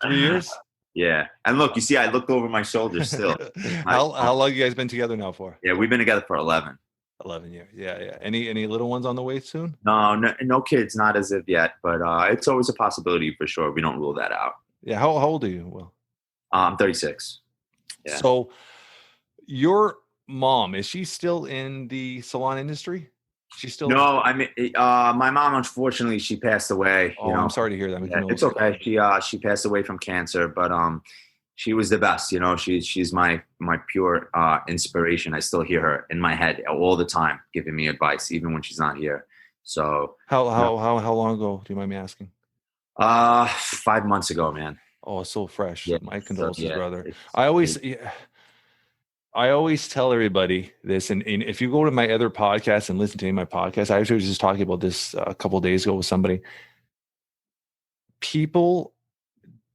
B: years?
C: Yeah. And look, you see, I looked over my shoulder still.
B: How long you guys been together now for?
C: Yeah, we've been together for 11.
B: 11 years. Yeah. Any little ones on the way soon?
C: No kids, not as of yet, but it's always a possibility for sure. We don't rule that out.
B: Yeah. How old are you? Well,
C: I'm 36. Yeah.
B: So your mom, is she still in the salon industry? She's still?
C: No, I mean, my mom, unfortunately, she passed away.
B: Oh, I'm sorry to hear that.
C: Yeah, it's okay. She passed away from cancer, but she was the best. You know, she's my pure inspiration. I still hear her in my head all the time, giving me advice, even when she's not here. So
B: how long ago? Do you mind me asking?
C: 5 months ago, man.
B: Oh, it's so fresh.
C: Yeah,
B: my condolences, brother. I always tell everybody this, and if you go to my other podcast and listen to any of my podcasts, I actually was just talking about this a couple of days ago with somebody. People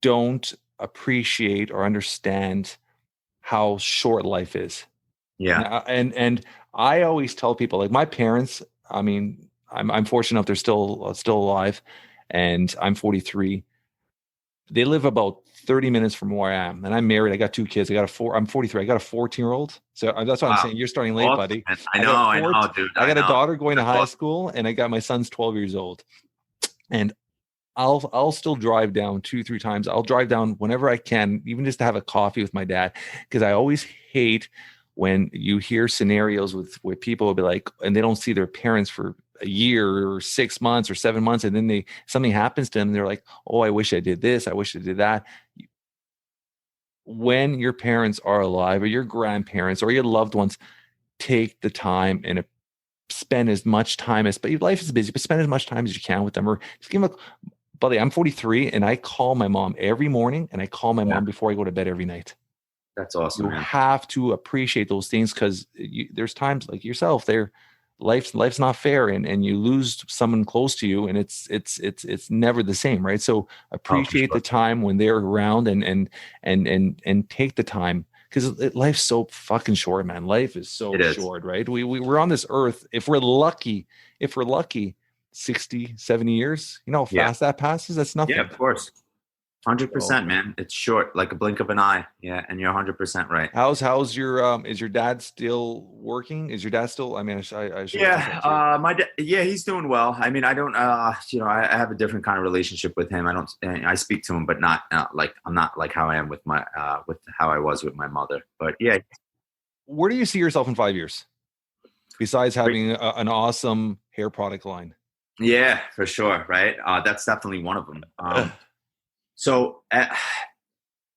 B: don't appreciate or understand how short life is.
C: Yeah.
B: And I always tell people, like my parents, I mean, I'm fortunate enough they're still alive, and I'm 43. They live about 30 minutes from where I am, and I'm married. I got 2 kids. I'm 43. I got a 14-year-old. So that's what I'm saying. You're starting late, buddy.
C: I know, dude.
B: I got a daughter going to high school, and I got my son's 12 years old. And I'll still drive down 2-3 times. I'll drive down whenever I can, even just to have a coffee with my dad, because I always hate when you hear scenarios where people will be like, and they don't see their parents for a year or 6 months or 7 months, and then something happens to them, and they're like, oh, I wish I did this, I wish I did that. When your parents are alive, or your grandparents or your loved ones, take the time and spend as much time but your life is busy, but spend as much time as you can with them, or just give them buddy, I'm 43 and I call my mom every morning, and I call my mom before I go to bed every night.
C: That's awesome.
B: You have to appreciate those things, because there's times like yourself there, life's not fair, and you lose someone close to you, and it's never the same, right? So appreciate the time when they're around, and take the time, because life's so fucking short, man. Life is so short, right? We're on this earth, if we're lucky 60, 70 years, you know how fast that passes. That's nothing.
C: Yeah, of course. 100%, man. It's short, like a blink of an eye. Yeah, and you're 100% right.
B: How's your is your dad still working? Is your dad still? I mean, I should.
C: Yeah, my dad. Yeah, he's doing well. I mean, I don't. You know, I have a different kind of relationship with him. I speak to him, but not like I'm not like how I am with my with how I was with my mother. But yeah.
B: Where do you see yourself in 5 years? Besides having an awesome hair product line.
C: Yeah, for sure. Right. That's definitely one of them. So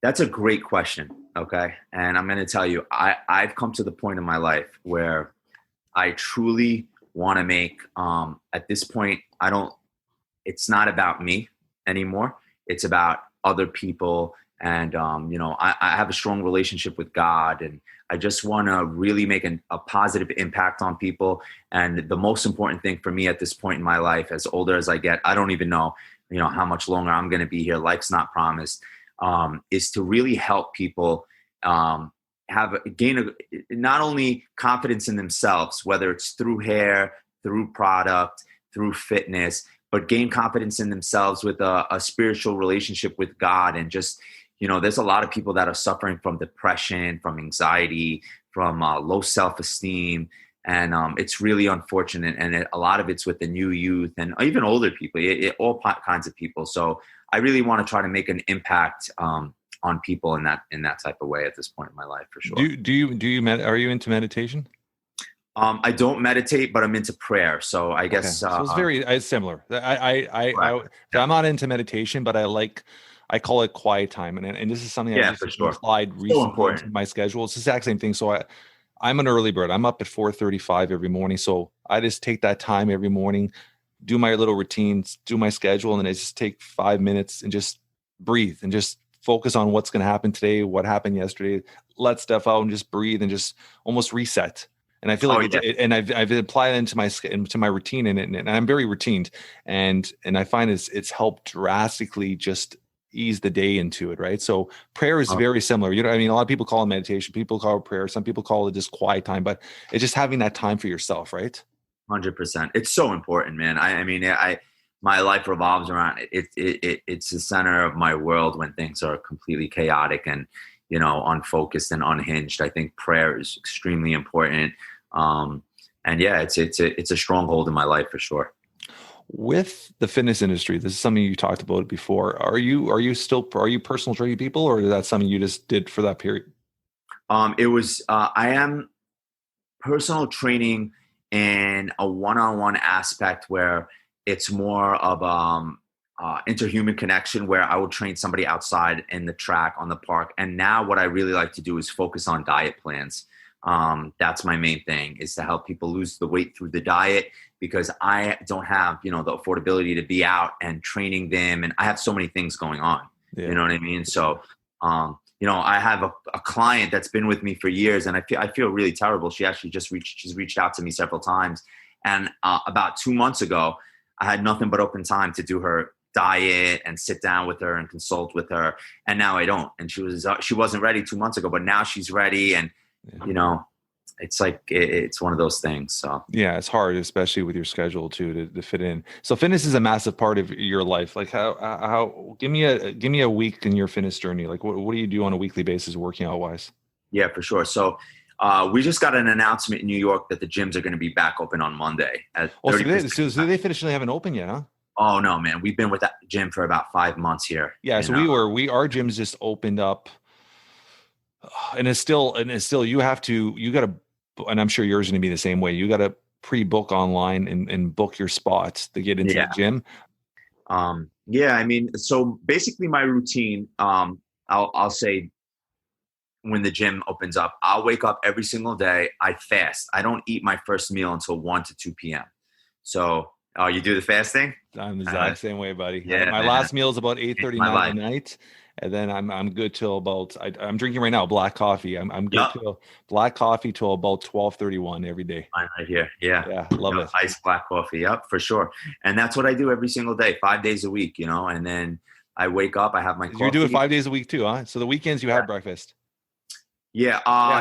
C: that's a great question. Okay. And I'm going to tell you, I've come to the point in my life where I truly want to make, at this point, it's not about me anymore. It's about other people. And, you know, I have a strong relationship with God, and I just want to really make a positive impact on people. And the most important thing for me at this point in my life, as older as I get, I don't even know, you know, how much longer I'm going to be here. Life's not promised, is to really help people not only confidence in themselves, whether it's through hair, through product, through fitness, but gain confidence in themselves with a spiritual relationship with God. And just, there's a lot of people that are suffering from depression, from anxiety, from low self-esteem. And it's really unfortunate. And a lot of it's with the new youth and even older people, all kinds of people. So I really want to try to make an impact on people in that type of way at this point in my life, for sure.
B: Are you into meditation?
C: I don't meditate, but I'm into prayer. So I guess
B: so it's similar. I'm not into meditation, but I call it quiet time, and this is something I just applied recently to my schedule. It's the exact same thing. So I'm an early bird. I'm up at 4:35 every morning. So I just take that time every morning, do my little routines, do my schedule, and then I just take 5 minutes and just breathe and just focus on what's going to happen today, what happened yesterday, let stuff out and just breathe and just almost reset. And I feel like I've applied it into my routine, and I'm very routined, and I find it's helped drastically just ease the day into it, right? So prayer is very similar. A lot of people call it meditation, people call it prayer, some people call it just quiet time, but it's just having that time for yourself, right?
C: 100%. It's so important, man. My life revolves around it. It's the center of my world when things are completely chaotic and unfocused and unhinged. I think prayer is extremely important. It's a stronghold in my life, for sure.
B: With the fitness industry, this is something you talked about before. Are you personal training people, or is that something you just did for that period?
C: I am personal training in a one-on-one aspect where it's more of interhuman connection, where I would train somebody outside in the track on the park. And now what I really like to do is focus on diet plans. That's my main thing, is to help people lose the weight through the diet, because I don't have, the affordability to be out and training them. And I have so many things going on, you know what I mean? So, I have a client that's been with me for years, and I feel really terrible. She actually she's reached out to me several times. And about 2 months ago, I had nothing but open time to do her diet and sit down with her and consult with her. And now I don't. And she wasn't ready 2 months ago, but now she's ready. And, it's like, it's one of those things. So
B: yeah, it's hard, especially with your schedule too, to fit in. So fitness is a massive part of your life. Like how give me a week in your fitness journey. Like what do you do on a weekly basis, working out wise?
C: Yeah, for sure. So we just got an announcement in New York that the gyms are going to be back open on Monday.
B: So they officially haven't opened yet, huh?
C: Oh no, man. We've been with that gym for about 5 months here.
B: Yeah. So our gyms just opened up, and it's still, you got to, and I'm sure yours is going to be the same way. You got to pre-book online and book your spots to get into the gym.
C: So basically my routine, I'll say, when the gym opens up, I'll wake up every single day. I fast. I don't eat my first meal until 1 to 2 p.m. So, you do the fasting?
B: I'm the exact same way, buddy.
C: Yeah,
B: my last meal is about 8:39 at night. And then I'm good till about, I'm drinking right now black coffee. I'm good till black coffee till about 12:31 every day.
C: Mine right here. Yeah.
B: Love it.
C: Iced black coffee. Yep, for sure. And that's what I do every single day, 5 days a week, and then I wake up, I have my coffee.
B: You do it 5 days a week too, huh? So the weekends you have breakfast.
C: Yeah,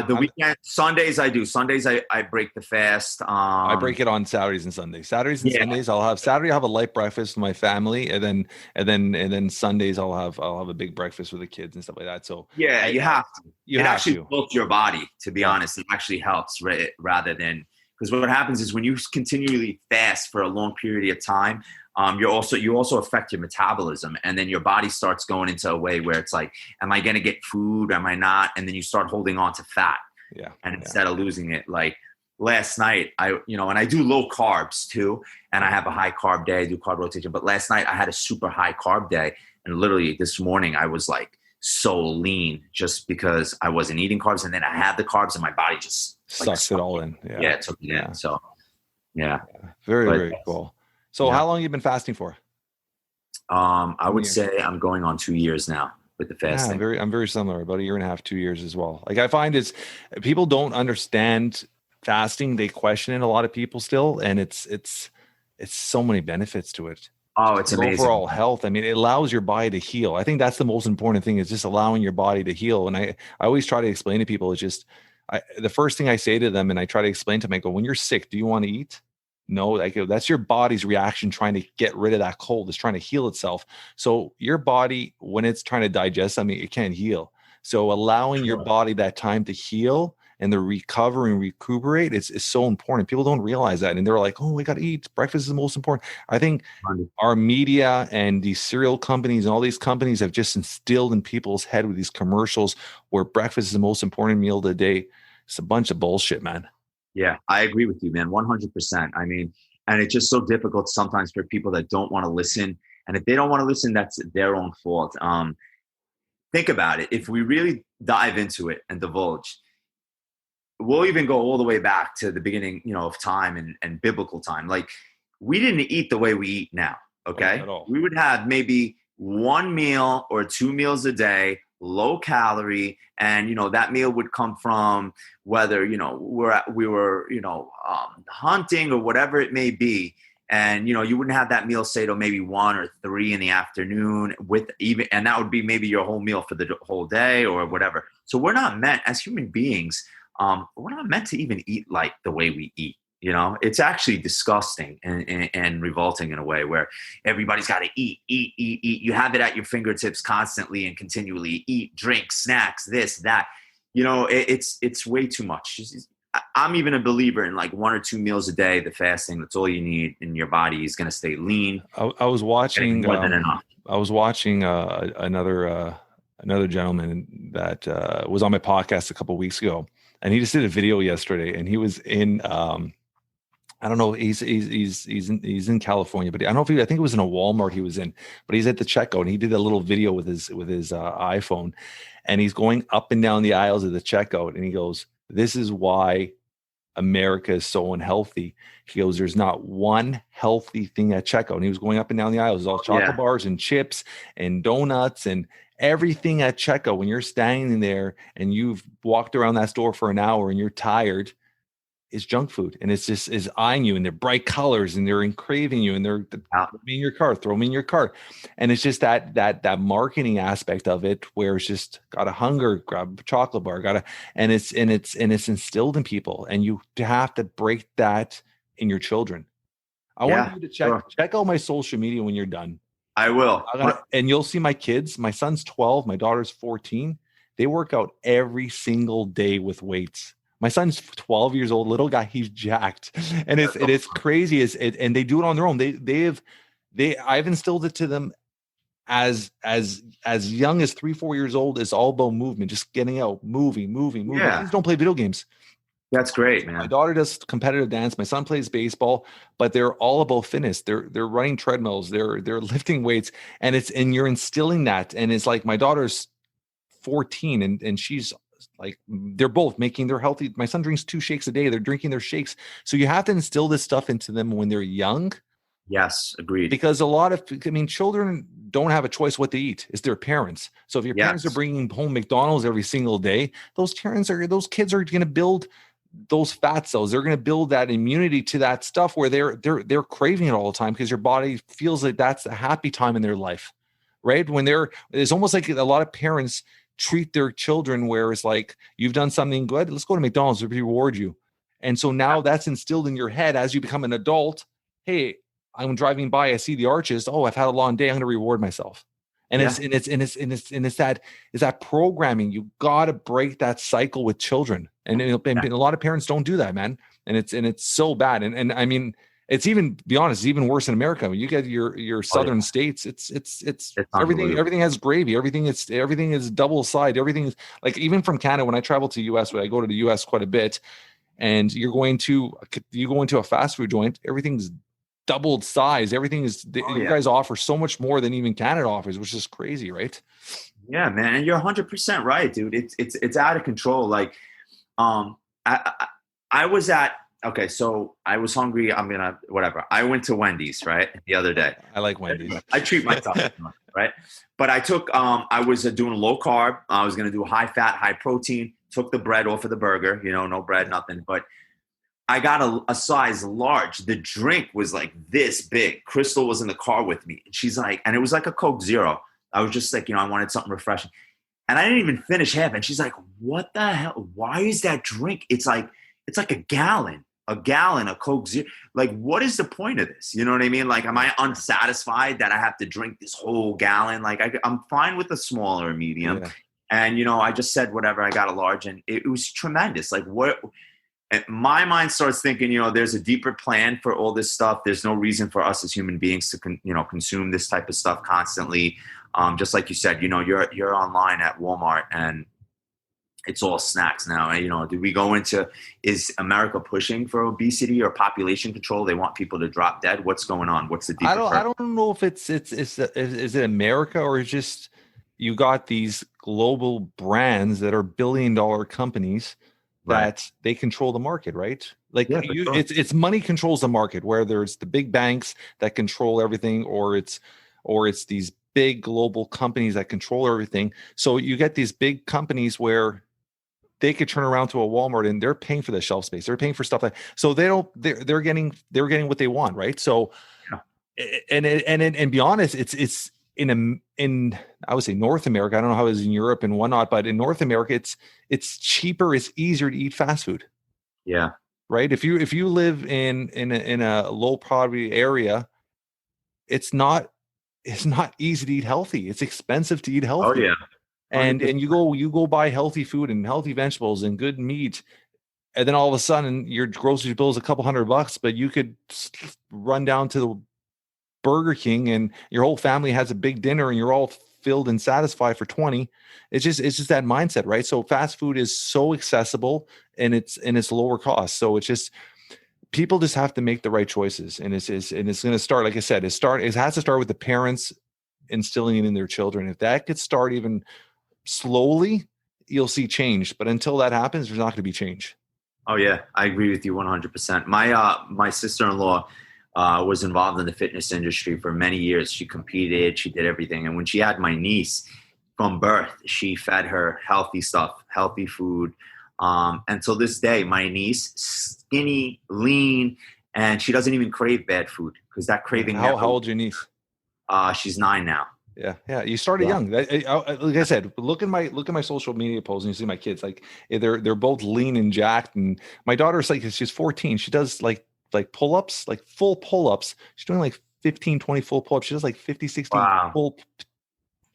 C: the weekend, Sundays I do. Sundays I break the fast.
B: I break it on Saturdays and Sundays. Saturdays and Sundays I'll have a light breakfast with my family, and then Sundays I'll have a big breakfast with the kids and stuff like that. So
C: you have to. It actually builds your body, to be honest. It actually helps, rather than, because what happens is when you continually fast for a long period of time, you also affect your metabolism, and then your body starts going into a way where it's like, am I going to get food? Am I not? And then you start holding on to fat.
B: Yeah.
C: And instead of losing it, like last night, and I do low carbs too, and I have a high carb day. I do carb rotation, but last night I had a super high carb day, and literally this morning I was like so lean just because I wasn't eating carbs, and then I had the carbs, and my body just
B: sucks it all in.
C: Yeah, it took it in. So
B: very cool. So how long have you been fasting for?
C: I would say I'm going on 2 years now with the fasting.
B: Yeah, I'm very similar, about 1.5 years, 2 years as well. Like I find people don't understand fasting. They question it, a lot of people still, and it's so many benefits to it.
C: Oh, it's
B: your
C: amazing.
B: overall health. I mean, it allows your body to heal. I think that's the most important thing, is just allowing your body to heal. And I always try to explain to people, it's just, the first thing I say to them, and I try to explain to them, I go, when you're sick, do you want to eat? No, like that's your body's reaction trying to get rid of that cold. It's trying to heal itself. So your body, when it's trying to digest, I mean, it can't heal. So allowing your body that time to heal and the recover and recuperate, it's so important. People don't realize that. And they're like, oh, we got to eat. Breakfast is the most important. I think our media and these cereal companies and all these companies have just instilled in people's head with these commercials where breakfast is the most important meal of the day. It's a bunch of bullshit, man.
C: Yeah, I agree with you, man. 100%. I mean, and it's just so difficult sometimes for people that don't want to listen. And if they don't want to listen, that's their own fault. Think about it. If we really dive into it and divulge, we'll even go all the way back to the beginning, of time and biblical time. Like, we didn't eat the way we eat now. Okay. We would have maybe one meal or two meals a day, low calorie. And, that meal would come from whether, we were hunting or whatever it may be. And, you wouldn't have that meal, say, till maybe 1 or 3 in the afternoon and that would be maybe your whole meal for the whole day or whatever. So we're not meant, as human beings, we're not meant to even eat like the way we eat. It's actually disgusting and revolting in a way where everybody's got to eat. You have it at your fingertips constantly and continually. Eat, drink, snacks, this, that. It's way too much. I'm even a believer in like 1 or 2 meals a day, the fasting. That's all you need, and your body is going to stay lean.
B: I was watching.
C: More than enough.
B: I was watching another gentleman that was on my podcast a couple of weeks ago, and he just did a video yesterday, and he was in. I don't know. He's in California, but I don't know if I think it was in a Walmart he was in, but he's at the checkout and he did a little video with his iPhone, and he's going up and down the aisles of the checkout, and he goes, "This is why America is so unhealthy." He goes, "There's not one healthy thing at checkout." And he was going up and down the aisles, all chocolate bars and chips and donuts and everything at checkout. When you're standing there and you've walked around that store for an hour and you're tired, is junk food, and it's just is eyeing you, and they're bright colors, and they're craving you, and they're throw me in your cart, and it's just that marketing aspect of it where it's just got a hunger, grab a chocolate bar, and it's instilled in people, and you have to break that in your children. I want you to check out my social media when you're done.
C: I will,
B: and you'll see my kids. My son's 12, my daughter's 14. They work out every single day with weights. My son's 12 years old, little guy. He's jacked, and it's crazy. And they do it on their own. I've instilled it to them as young as 3-4 years old. It's all about movement, just getting out, moving.
C: Yeah.
B: Please don't play video games.
C: That's great, man.
B: My daughter does competitive dance. My son plays baseball, but they're all about fitness. They're running treadmills. They're lifting weights, and you're instilling that. And it's like my daughter's 14, and she's like, they're both making their healthy. My son drinks 2 shakes a day. They're drinking their shakes. So you have to instill this stuff into them when they're young.
C: Yes, agreed.
B: Because children don't have a choice what to eat. It's their parents. So if your parents are bringing home McDonald's every single day, those kids are going to build those fat cells. They're going to build that immunity to that stuff where they're craving it all the time because your body feels like that's a happy time in their life, right? When it's almost like a lot of parents treat their children where it's like, you've done something good, let's go to McDonald's to reward you. And so now that's instilled in your head as you become an adult. Hey, I'm driving by, I see the arches. Oh, I've had a long day. I'm going to reward myself. And it's that programming. You got to break that cycle with children. And a lot of parents don't do that, man. And it's so bad. And I mean, it's even, to be honest, it's even worse in America. When you get your southern states, it's everything has gravy. Everything is double side. Everything is like, even from Canada, when I travel to the US, when I go to the US quite a bit, and you go into a fast food joint, everything's doubled size. Everything is, you guys offer so much more than even Canada offers, which is crazy, right?
C: Yeah, man. And you're 100% right, dude. It's out of control. Like, I was at, okay, so I was hungry. I went to Wendy's, right, the other day.
B: I like Wendy's.
C: I treat myself, right? But I took, I was doing low carb. I was going to do high fat, high protein. Took the bread off of the burger, no bread, nothing. But I got a size large. The drink was like this big. Crystal was in the car with me. And she's like, and it was like a Coke Zero. I was just like, I wanted something refreshing. And I didn't even finish half. And she's like, what the hell? Why is that drink? It's like a gallon of Coke Zero. Like, what is the point of this? You know what I mean? Like, am I unsatisfied that I have to drink this whole gallon? Like, I'm fine with a small or a medium. Yeah. And, I just said whatever. I got a large, and it was tremendous. Like, what? And my mind starts thinking, there's a deeper plan for all this stuff. There's no reason for us as human beings to, consume this type of stuff constantly. Just like you said, you're online at Walmart and it's all snacks now. Do we go into, is America pushing for obesity or population control? They want people to drop dead. What's going on? What's the deeper?
B: I don't know if is it America or just you got these global brands that are billion-dollar companies. Right. That they control the market, right? Like it's money controls the market, whether it's the big banks that control everything, or it's these big global companies that control everything. So you get these big companies where they could turn around to a Walmart and they're paying for the shelf space. They're paying for stuff so they're getting what they want, right? So, and be honest, it's in I would say North America. I don't know how it is in Europe and whatnot, but in North America, it's cheaper, it's easier to eat fast food.
C: Yeah.
B: Right. If you live in a low poverty area, it's not easy to eat healthy. It's expensive to eat healthy.
C: Oh yeah.
B: And you go buy healthy food and healthy vegetables and good meat, and then all of a sudden your grocery bill is a couple $100, but you could run down to the Burger King and your whole family has a big dinner and you're all filled and satisfied for 20. It's just that mindset, right? So fast food is so accessible and it's lower cost. So it's just, people just have to make the right choices. And it's going to start, like I said, it has to start with the parents instilling it in their children. If that could start even slowly, you'll see change. But until that happens, there's not going to be change.
C: Oh yeah. I agree with you 100%. My sister-in-law, was involved in the fitness industry for many years. She competed, she did everything. And when she had my niece from birth, she fed her healthy stuff, healthy food. Until this day, my niece, skinny, lean, and she doesn't even crave bad food because that craving.
B: How old's your niece?
C: She's 9 now.
B: Yeah. You started young. Like I said, look at my social media posts and you see my kids. Like they're both lean and jacked. And my daughter's she's 14. She does like pull-ups, like full pull-ups. She's doing like 15, 20 full pull-ups. She does like 50, 60 full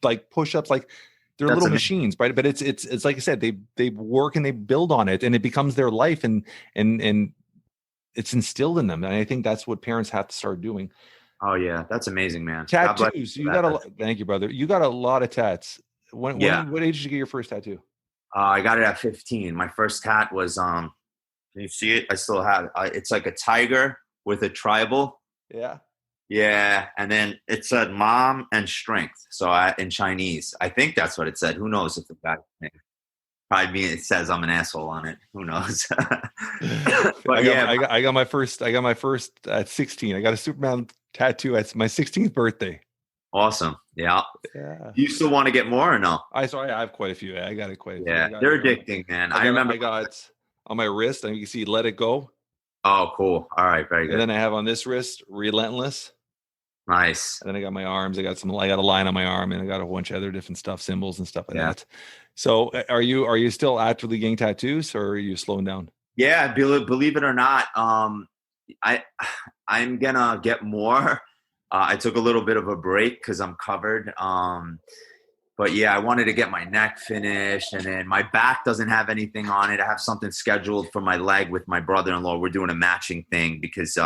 B: like push-ups. Like they're little machines, right? But it's like I said, they work and they build on it and it becomes their life and it's instilled in them. And I think that's what parents have to start doing.
C: Oh yeah. That's amazing, man.
B: Tattoos. Thank you, brother. You got a lot of tats. What age did you get your first tattoo?
C: I got it at 15. My first tat was, can you see it? I still have it. It's like a tiger with a tribal.
B: Yeah.
C: Yeah. And then it said mom and strength. So in Chinese, I think that's what it said. Who knows if the guy probably it says I'm an asshole on it. Who knows? But
B: I got my first at 16. I got a Superman tattoo at my 16th birthday.
C: Awesome. Yeah. Do you still want to get more or no?
B: I have quite a few. I got it quite a few.
C: Yeah. They're addicting, man. I remember
B: I got on my wrist, and you can see Let It Go.
C: Oh, cool. All right, very good.
B: And then I have on this wrist Relentless.
C: Nice.
B: And then I got my arms. I got a line on my arm, and I got a bunch of other different stuff, symbols and stuff like that. So, are you still actively getting tattoos, or are you slowing down?
C: Yeah, believe it or not, I'm gonna get more. I took a little bit of a break because I'm covered. But yeah, I wanted to get my neck finished, and then my back doesn't have anything on it. I have something scheduled for my leg with my brother-in-law. We're doing a matching thing because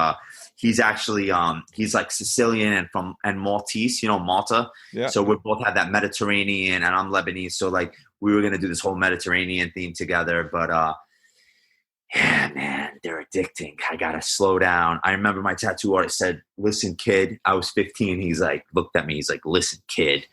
C: he's actually he's like Sicilian and Maltese, Malta. Yeah. So we both have that Mediterranean, and I'm Lebanese. So like we were gonna do this whole Mediterranean theme together, but yeah, man, they're addicting. I gotta slow down. I remember my tattoo artist said, "Listen, kid." I was 15. He's like, looked at me. He's like, "Listen, kid."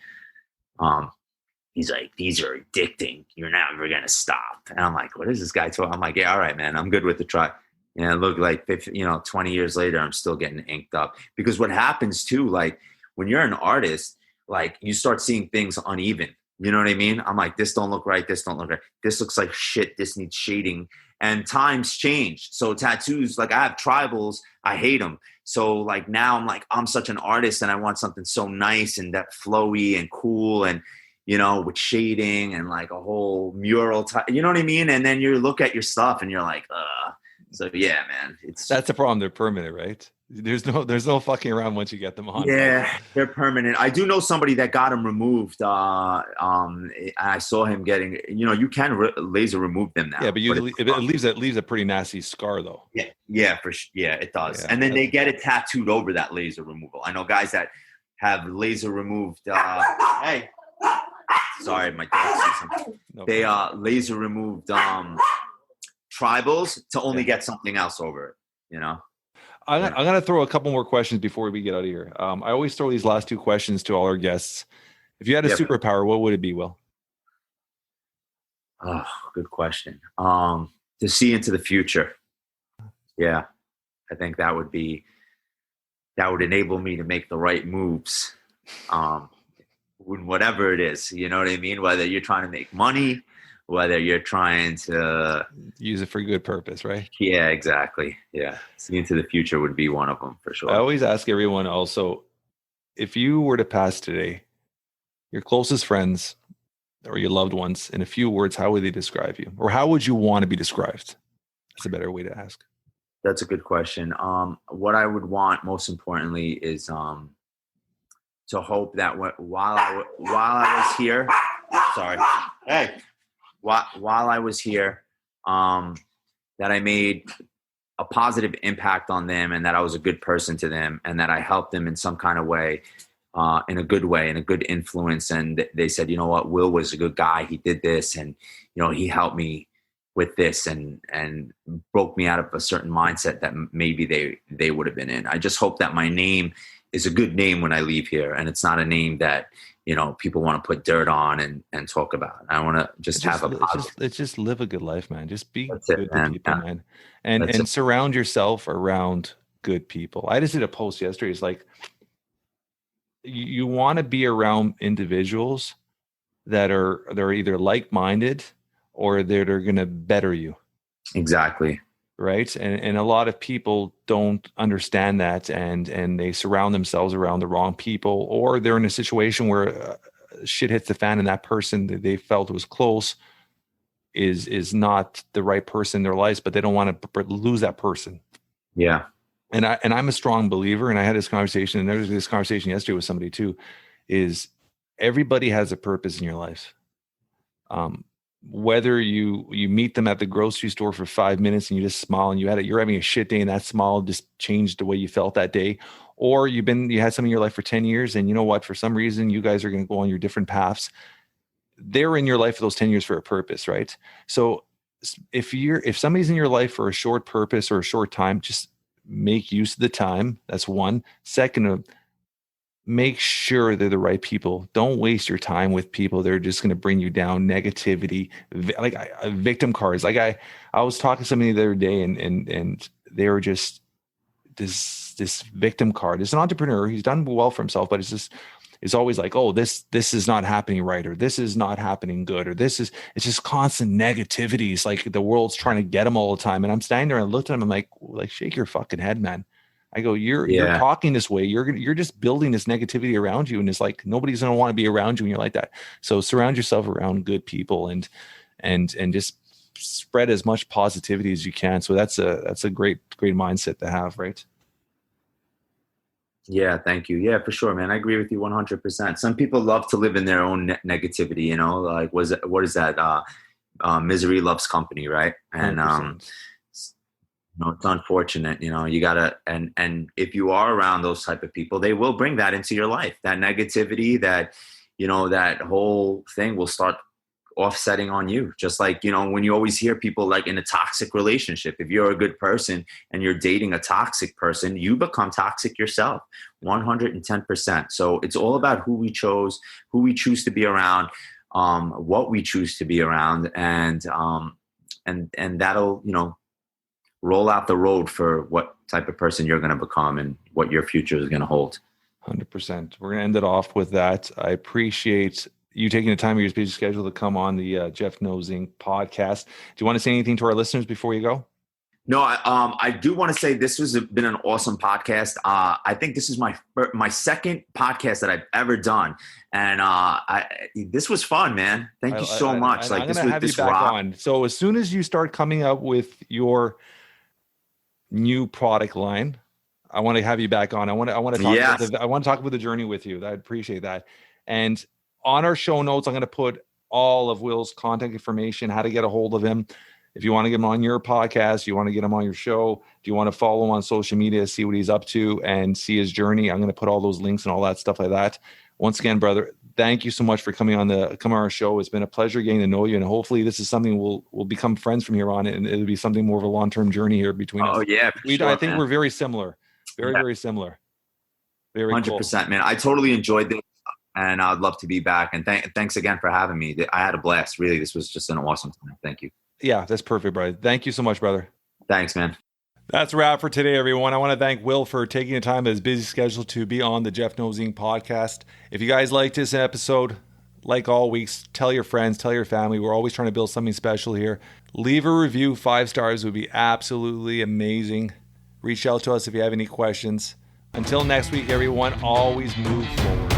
C: He's like, "These are addicting. You're never gonna stop." And I'm like, "What is this guy talking?" I'm like, "Yeah, all right, man. I'm good with the try." And look, like 20 years later, I'm still getting inked up because what happens too, like when you're an artist, like you start seeing things uneven. You know what I mean? I'm like, this don't look right. This don't look right. This looks like shit. This needs shading. And times change. So tattoos, like I have tribals, I hate them. So like now I'm like, I'm such an artist and I want something so nice and that flowy and cool and, you know, with shading and like a whole mural type, you know what I mean? And then you look at your stuff and you're like, so yeah, man,
B: That's the problem. They're permanent, right? There's no fucking around once you get them on.
C: Yeah, they're permanent. I do know somebody that got them removed. I saw him getting, you know, you can laser remove them now.
B: Yeah, but it leaves a pretty nasty scar though.
C: Yeah, yeah, yeah, it does.
B: Yeah.
C: And then they get it tattooed over that laser removal. I know guys that have laser removed. Hey, sorry, my dog sees something. No they laser removed tribals to only get something else over it. You know.
B: I'm going to throw a couple more questions before we get out of here. I always throw these last two questions to all our guests. If you had a superpower, what would it be, Will?
C: Oh, good question. To see into the future. Yeah. I think that would enable me to make the right moves. Whatever it is, you know what I mean? Whether you're trying to make money, whether you're trying to
B: use it for good purpose, right?
C: Yeah, exactly. Yeah. See into the future would be one of them for sure.
B: I always ask everyone also, if you were to pass today, your closest friends or your loved ones, in a few words, how would they describe you? Or how would you want to be described? That's a better way to ask.
C: That's a good question. What I would want most importantly is to hope that while I was here, sorry. Hey. While I was here, that I made a positive impact on them and that I was a good person to them and that I helped them in some kind of way, in a good way, in a good influence. And they said, you know what, Will was a good guy. He did this and, you know, he helped me with this and broke me out of a certain mindset that maybe they would have been in. I just hope that my name is a good name when I leave here. And it's not a name that, you know, people want to put dirt on and talk about. I want to just have a positive.
B: Let's just live a good life, man. Just be
C: That's
B: good
C: it,
B: to people, man. And surround yourself around good people. I just did a post yesterday. It's like, you want to be around individuals they're either like-minded or that are going to better you.
C: Exactly.
B: Right. And a lot of people don't understand that and they surround themselves around the wrong people, or they're in a situation where shit hits the fan and that person that they felt was close is not the right person in their lives, but they don't want to lose that person.
C: Yeah.
B: And I'm a strong believer, and I had this conversation, and there was this conversation yesterday with somebody too, is everybody has a purpose in your life. Whether you meet them at the grocery store for 5 minutes and you just smile and you're having a shit day and that smile just changed the way you felt that day, or you had something in your life for 10 years and you know what, for some reason you guys are going to go on your different paths. They're in your life for those 10 years for a purpose, right? So if somebody's in your life for a short purpose or a short time, just make use of the time. That's one. Second, make sure they're the right people. Don't waste your time with people that are just going to bring you down. Negativity, like victim cards. Like I was talking to somebody the other day, and they were just this victim card. It's an entrepreneur. He's done well for himself, but it's always like, oh, this is not happening right, or this is not happening good, or it's just constant negativity. It's like the world's trying to get him all the time. And I'm standing there and I looked at him. I'm like, shake your fucking head, man. I go, you're talking this way. You're just building this negativity around you. And it's like, nobody's going to want to be around you when you're like that. So surround yourself around good people and just spread as much positivity as you can. So that's a great mindset to have. Right.
C: Yeah. Thank you. Yeah, for sure, man. I agree with you 100%. Some people love to live in their own negativity, you know, like what is that? Misery loves company. Right. And,
B: 100%.
C: You know, it's unfortunate, you know, you gotta, and if you are around those type of people, they will bring that into your life, that negativity, that, you know, that whole thing will start offsetting on you. Just like, you know, when you always hear people like in a toxic relationship, if you're a good person and you're dating a toxic person, you become toxic yourself, 110%. So it's all about who we choose to be around, what we choose to be around, and that'll, you know, roll out the road for what type of person you're going to become and what your future is going to hold.
B: 100%. We're going to end it off with that. I appreciate you taking the time of your busy schedule to come on the Jeff Knows Inc. podcast. Do you want to say anything to our listeners before you go?
C: No, I do want to say this has been an awesome podcast. I think this is my second podcast that I've ever done, and this was fun, man. Thank you so much.
B: I'm gonna have you back on. So as soon as you start coming up with your new product line, I want to have you back on. I want to talk about the journey with you. I appreciate that. And on our show notes, I'm going to put all of Will's contact information, how to get a hold of him. If you want to get him on your podcast, you want to get him on your show, do you want to follow him on social media, see what he's up to and see his journey? I'm going to put all those links and all that stuff like that. Once again, brother, thank you so much for coming on our show. It's been a pleasure getting to know you. And hopefully this is something we'll become friends from here on. And it'll be something more of a long-term journey here between us.
C: Oh yeah.
B: I think we're very similar. Very similar. Very
C: 100%,
B: cool.
C: Man. I totally enjoyed this. And I'd love to be back. And thanks again for having me. I had a blast. Really, this was just an awesome time. Thank you.
B: Yeah, that's perfect, brother. Thank you so much, brother.
C: Thanks, man.
B: That's a wrap for today, everyone. I want to thank Will for taking the time out of his busy schedule to be on the Jeff Knows Inc. podcast. If you guys liked this episode, like all weeks, tell your friends, tell your family. We're always trying to build something special here. Leave a review. 5 stars would be absolutely amazing. Reach out to us if you have any questions. Until next week, everyone, always move forward.